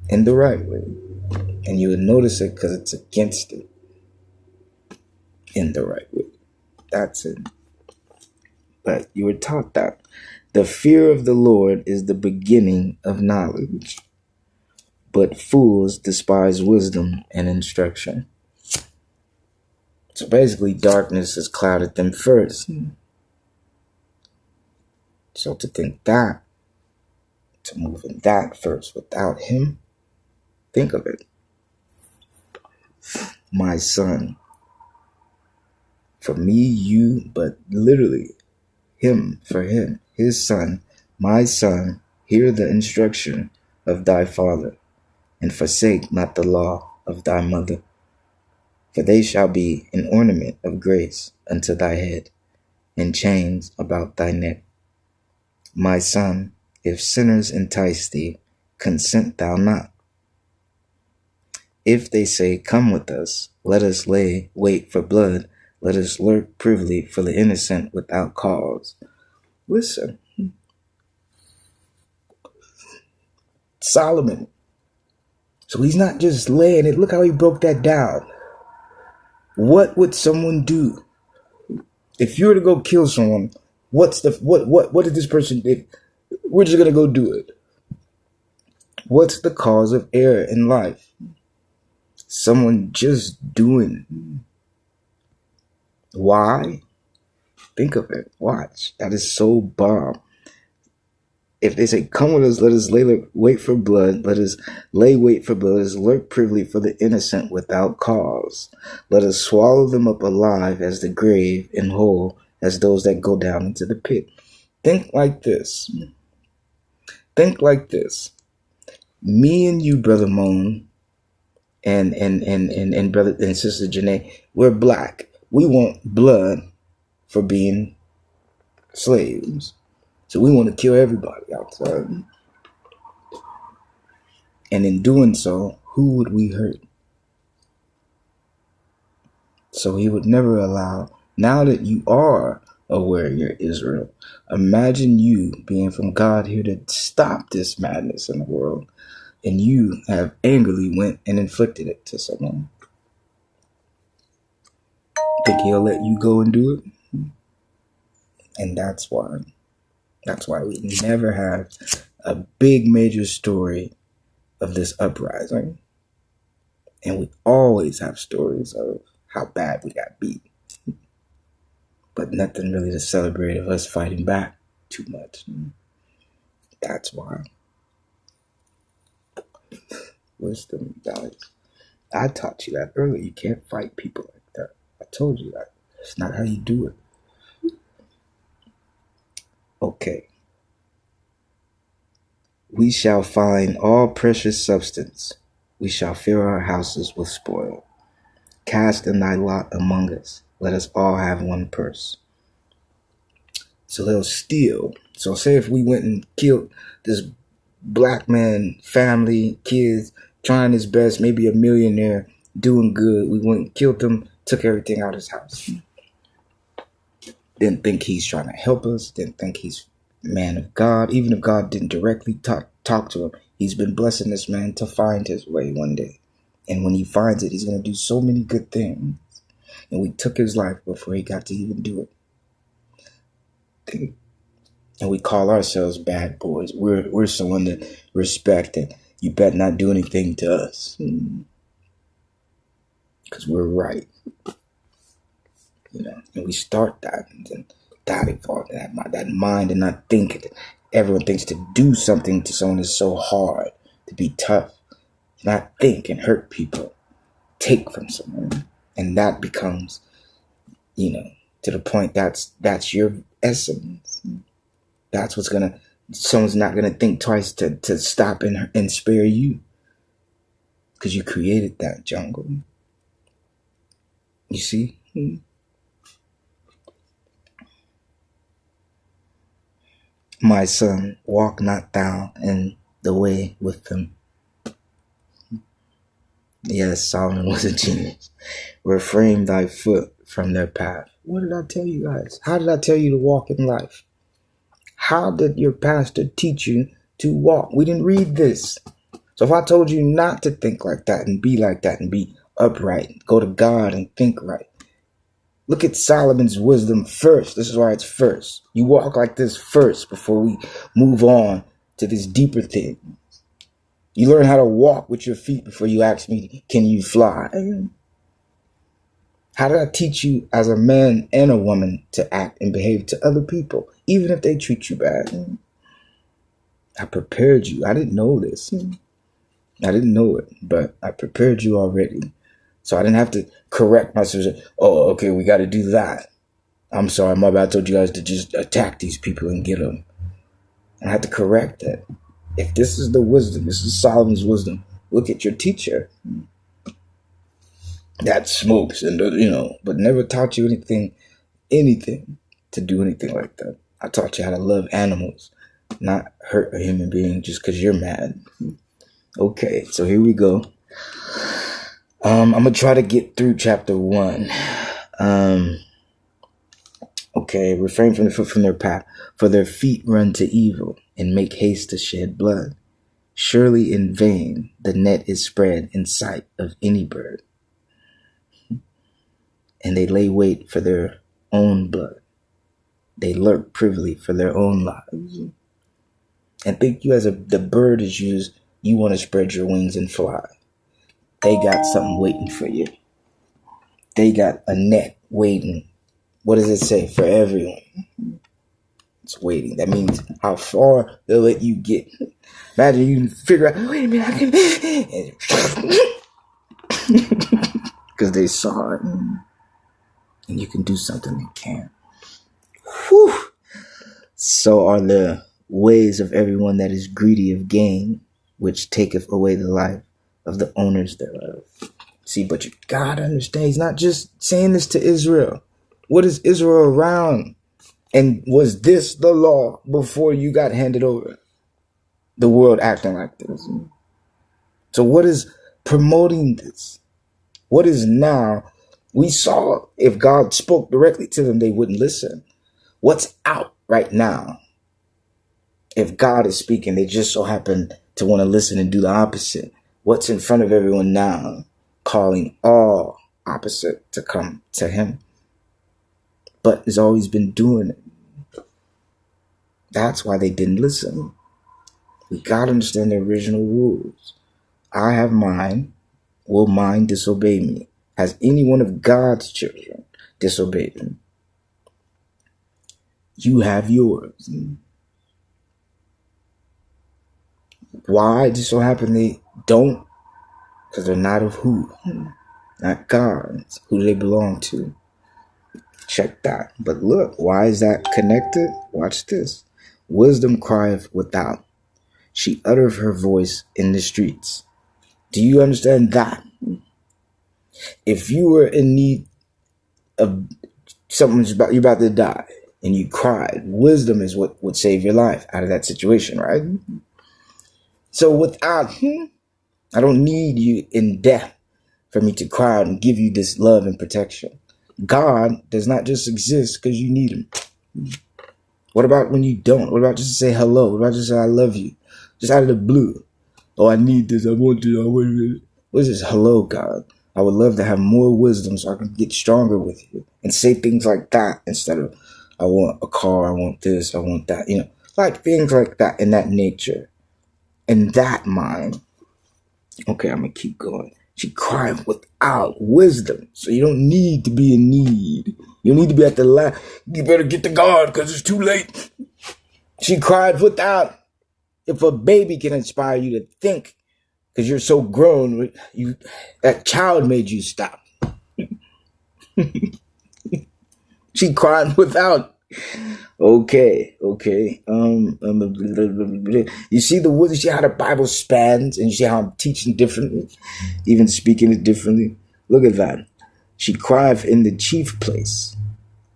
In the right way. And you would notice it because it's against it. In the right way. That's it. But you were taught that. The fear of the Lord is the beginning of knowledge. But fools despise wisdom and instruction. So basically, darkness has clouded them first. So to think that, to move in that first without him, think of it. My son. For me, you, but literally him, for him, his son, my son, hear the instruction of thy father, and forsake not the law of thy mother. For they shall be an ornament of grace unto thy head, and chains about thy neck. My son, if sinners entice thee, consent thou not. If they say, come with us, let us lay wait for blood, let us lurk privily for the innocent without cause. Listen, Solomon. So he's not just laying it. Look how he broke that down. What would someone do if you were to go kill someone? What did this person do? We're just gonna go do it. What's the cause of error in life? Someone just doing. Why? Think of it. Watch. That is so bomb. If they say, come with us, let us lay wait for blood, let us lay wait for blood, let us lurk privily for the innocent without cause. Let us swallow them up alive as the grave and whole as those that go down into the pit. Think like this. Think like this. Me and you, Brother Moan, and brother and sister Janae, we're black. We want blood for being slaves. So we want to kill everybody outside. And in doing so, who would we hurt? So he would never allow, now that you are aware you're Israel, imagine you being from God here to stop this madness in the world. And you have angrily went and inflicted it to someone. Think he'll let you go and do it? And that's why we never have a big major story of this uprising. And we always have stories of how bad we got beat. But nothing really to celebrate of us fighting back too much. That's why. Wisdom, guys. I taught you that earlier. You can't fight people like that. I told you that. It's not how you do it. Okay. We shall find all precious substance. We shall fill our houses with spoil. Cast in thy lot among us. Let us all have one purse. So they'll steal. So say if we went and killed this black man, family, kids, trying his best, maybe a millionaire, doing good. We went and killed him, took everything out of his house. Didn't think he's trying to help us. Didn't think he's man of God. Even if God didn't directly talk to him, he's been blessing this man to find his way one day. And when he finds it, he's going to do so many good things. And we took his life before he got to even do it. And we call ourselves bad boys. We're someone to respect, and you better not do anything to us. Because we're right. You know, and we start that, and then that mind and not thinking. Everyone thinks to do something to someone is so hard, to be tough, not think and hurt people, take from someone. And that becomes, to the point that's your essence. That's what's someone's not gonna think twice to stop and spare you. Because you created that jungle. You see? My son, walk not thou in the way with them. Yes, Solomon was a genius. Refrain thy foot from their path. What did I tell you guys? How did I tell you to walk in life? How did your pastor teach you to walk? We didn't read this. So if I told you not to think like that and be like that and be upright, go to God and think right. Look at Solomon's wisdom first. This is why it's first. You walk like this first before we move on to this deeper thing. You learn how to walk with your feet before you ask me, can you fly? How did I teach you as a man and a woman to act and behave to other people, even if they treat you bad? I prepared you. I didn't know this. I didn't know it, but I prepared you already. So I didn't have to correct myself. Oh, okay, we got to do that. I'm sorry, my bad. I told you guys to just attack these people and get them. I had to correct that. If this is the wisdom, this is Solomon's wisdom, look at your teacher. That smokes and, but never taught you anything to do anything like that. I taught you how to love animals. not hurt a human being just because you're mad. Okay, so here we go. I'm gonna try to get through chapter 1. Okay, refrain from the foot from their path, for their feet run to evil and make haste to shed blood. Surely in vain the net is spread in sight of any bird, and they lay wait for their own blood. They lurk privily for their own lives. And think you as the bird is used, you want to spread your wings and fly. They got something waiting for you. They got a net waiting. What does it say? For everyone. It's waiting. That means how far they'll let you get. Imagine you can figure out, wait a minute, I can. Because they saw it. And you can do something they can't. Whew. So are the ways of everyone that is greedy of gain, which taketh away the life of the owners thereof. See, but you gotta understand, he's not just saying this to Israel. What is Israel around? And was this the law before you got handed over? The world acting like this. So what is promoting this? What is now? We saw if God spoke directly to them, they wouldn't listen. What's out right now? If God is speaking, they just so happen to want to listen and do the opposite. What's in front of everyone now? Calling all opposite to come to him. But has always been doing it. That's why they didn't listen. We got to understand the original rules. I have mine. Will mine disobey me? Has any one of God's children disobeyed him? You have yours. Why? Just so happen they don't? Because they're not of who? Not God's. Who do they belong to? Check that. But look, why is that connected? Watch this. Wisdom crieth without. She uttereth her voice in the streets. Do you understand that? If you were in need of you're about to die, and you cried, wisdom is what would save your life out of that situation, right? So without I don't need you in death for me to cry out and give you this love and protection. God does not just exist because you need him. What about when you don't? What about just to say hello? What about just to say I love you? Just out of the blue. Oh, I need this. I want this. I want this. What is this? Hello, God. I would love to have more wisdom so I can get stronger with you and say things like that instead of I want a car. I want this. I want that. You know, like things like that in that nature. In that mind. Okay, I'm going to keep going. She cried without wisdom. So you don't need to be in need. You don't need to be at the last. You better get to God because it's too late. She cried without. If a baby can inspire you to think because you're so grown, that child made you stop. She cried without. Okay. You see the wisdom, you see how the Bible spans, and you see how I'm teaching differently, even speaking it differently. Look at that. She cried in the chief place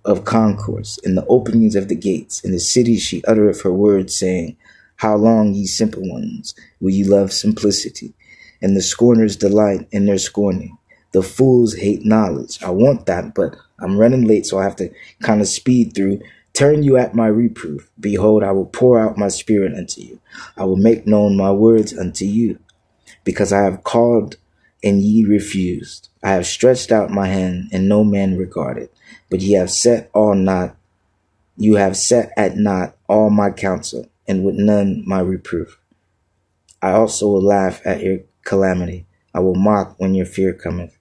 of concourse, in the openings of the gates. In the city she uttereth her words, saying, how long, ye simple ones, will ye love simplicity? And the scorners delight in their scorning. The fools hate knowledge. I want that, but I'm running late, so I have to kind of speed through. Turn you at my reproof. Behold, I will pour out my spirit unto you. I will make known my words unto you. Because I have called, and ye refused. I have stretched out my hand, and no man regarded. But ye have set you have set at naught all my counsel, and with none my reproof. I also will laugh at your calamity. I will mock when your fear cometh.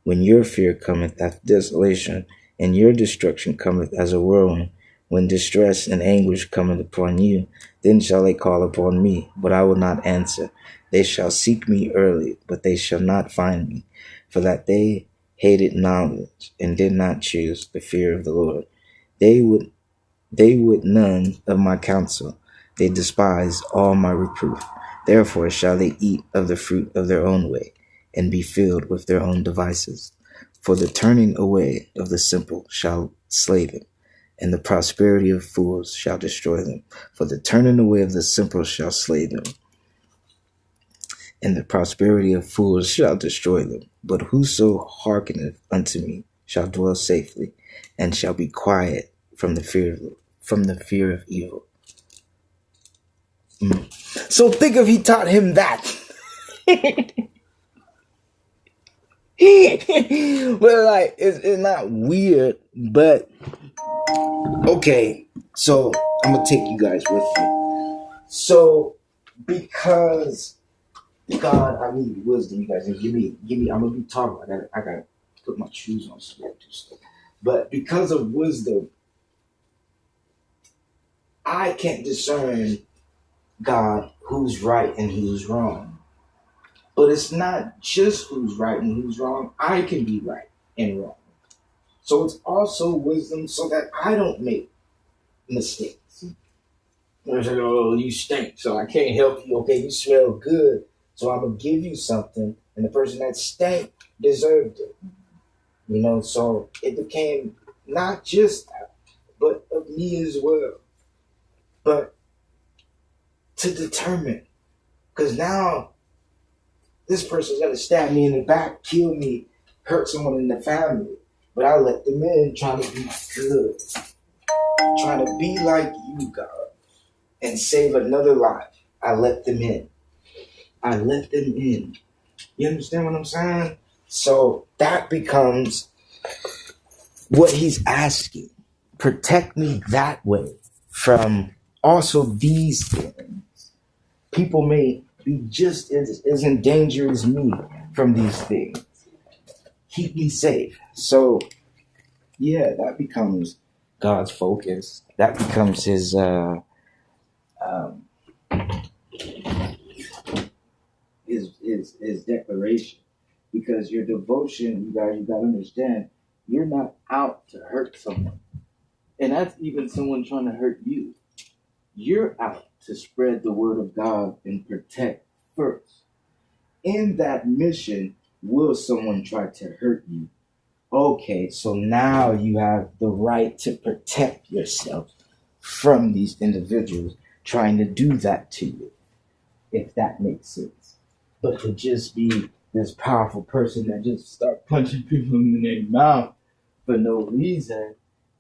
When your fear cometh as desolation, and your destruction cometh as a whirlwind, when distress and anguish cometh upon you, then shall they call upon me, but I will not answer. They shall seek me early, but they shall not find me, for that they hated knowledge, and did not choose the fear of the Lord. They would none of my counsel. They despise all my reproof. Therefore shall they eat of the fruit of their own way, and be filled with their own devices. For the turning away of the simple shall slay them, and the prosperity of fools shall destroy them. For the turning away of the simple shall slay them, and the prosperity of fools shall destroy them. But whoso hearkeneth unto me shall dwell safely, and shall be quiet from the fear of evil. So think if he taught him that. Well, like, it's not weird, but okay. So I'm gonna take you guys with me. So because God, I need wisdom, you guys, and give me. I'm gonna be talking. I gotta put my shoes on so I do stuff. But because of wisdom, I can't discern, God, who's right and who's wrong. But it's not just who's right and who's wrong. I can be right and wrong. So it's also wisdom so that I don't make mistakes. I say, oh, you stink, so I can't help you. Okay, you smell good, so I'm going to give you something. And the person that stank deserved it. You know, so it became not just that, but of me as well. But to determine, because now this person's going to stab me in the back, kill me, hurt someone in the family. But I let them in trying to be good, trying to be like you, God, and save another life. I let them in. I let them in. You understand what I'm saying? So that becomes what he's asking. Protect me that way from also these things. People may be just as in danger as me from these things. Keep me safe. So, yeah, that becomes God's focus. That becomes his declaration. Because your devotion, you got to understand, you're not out to hurt someone. And that's even someone trying to hurt you. You're out to spread the word of God and protect first. In that mission, will someone try to hurt you? Okay, so now you have the right to protect yourself from these individuals trying to do that to you, if that makes sense. But to just be this powerful person that just start punching people in their mouth for no reason,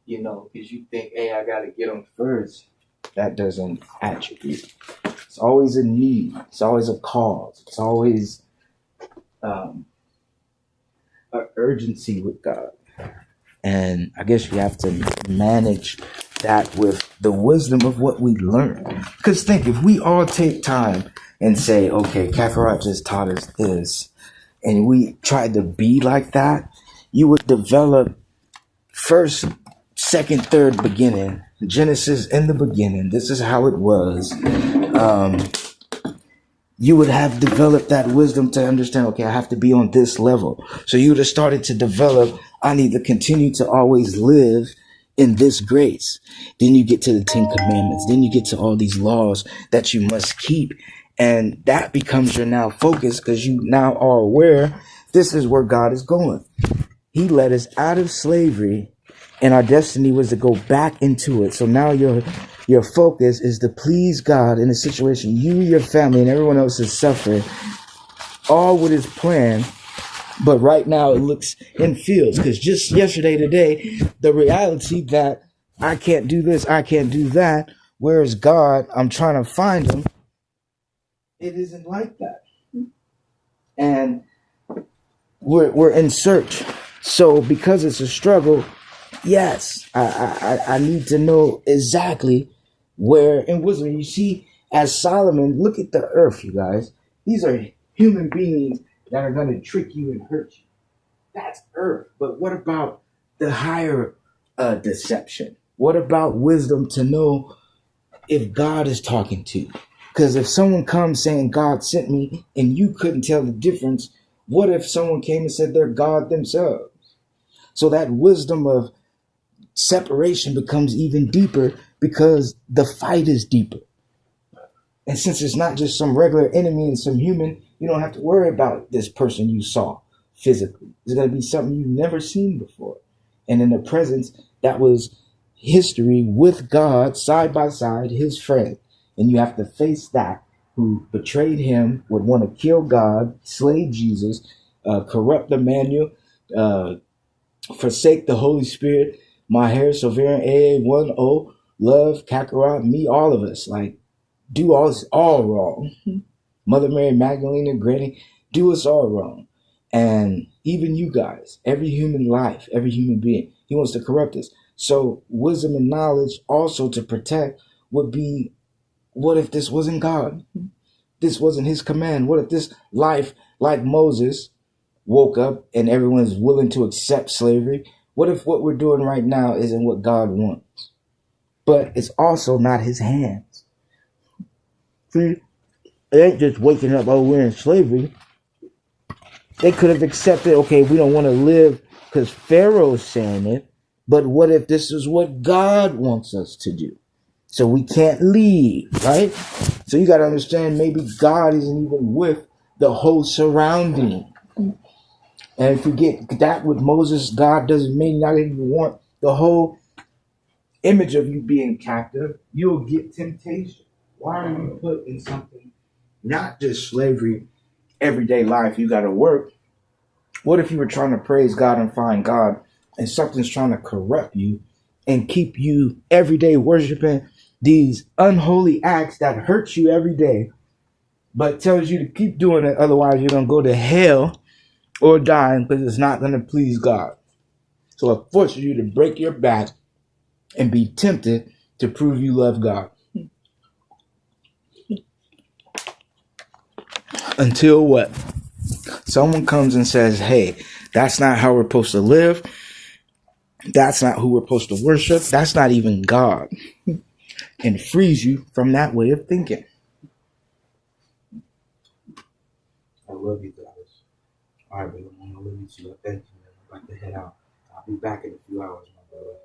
you know, because you think, hey, I got to get them first. That doesn't attribute. It's always a need. It's always a cause. It's always an urgency with God. And I guess you have to manage that with the wisdom of what we learn. Because think, if we all take time and say, okay, Kakarot just taught us this, and we tried to be like that, you would develop first, second, third beginning. Genesis in the beginning. This is how it was. You would have developed that wisdom to understand, okay, I have to be on this level. So you would have started to develop, I need to continue to always live in this grace. Then you get to the 10 Commandments. Then you get to all these laws that you must keep. And that becomes your now focus because you now are aware this is where God is going. He led us out of slavery and our destiny was to go back into it. So now your focus is to please God in a situation you, your family, and everyone else is suffering, all with his plan. But right now it looks and feels, because just yesterday, today, the reality that I can't do this, I can't do that, whereas God, I'm trying to find him, it isn't like that. And we're in search. So because it's a struggle, yes, I need to know exactly where in wisdom. You see, as Solomon, look at the earth, you guys. These are human beings that are going to trick you and hurt you. That's earth. But what about the higher deception? What about wisdom to know if God is talking to you? Because if someone comes saying God sent me and you couldn't tell the difference, what if someone came and said they're God themselves? So that wisdom of separation becomes even deeper because the fight is deeper. And since it's not just some regular enemy and some human, you don't have to worry about this person you saw physically. It's going to be something you've never seen before. And in a presence that was history with God side by side, his friend. And you have to face that, who betrayed him, would want to kill God, slay Jesus, corrupt the manual, forsake the Holy Spirit, my hair, Sovereign, AA10, love, Kakarot, me, all of us. Like, do all wrong. Mother Mary, Magdalene, Granny, do us all wrong. And even you guys, every human life, every human being, he wants to corrupt us. So wisdom and knowledge also to protect would be, what if this wasn't God? This wasn't his command. What if this life, like Moses, woke up and everyone's willing to accept slavery? What if what we're doing right now isn't what God wants? But it's also not his hands. See, it ain't just waking up, oh, we're in slavery. They could have accepted, okay, we don't want to live because Pharaoh's saying it, but what if this is what God wants us to do? So we can't leave, right? So you got to understand, maybe God isn't even with the whole surrounding. And if you get that with Moses, God doesn't mean not even want the whole image of you being captive. You'll get temptation. Why are you put in something, not just slavery, everyday life, you got to work? What if you were trying to praise God and find God and something's trying to corrupt you and keep you every day worshiping these unholy acts that hurt you every day, but tells you to keep doing it, otherwise you're going to go to hell or die because it's not going to please God. So it forces you to break your back and be tempted to prove you love God. Until what? Someone comes and says, hey, that's not how we're supposed to live. That's not who we're supposed to worship. That's not even God. And frees you from that way of thinking. I love you guys. All right, baby, I love you too. Thank you, man. I'm about to head out. I'll be back in a few hours, my brother.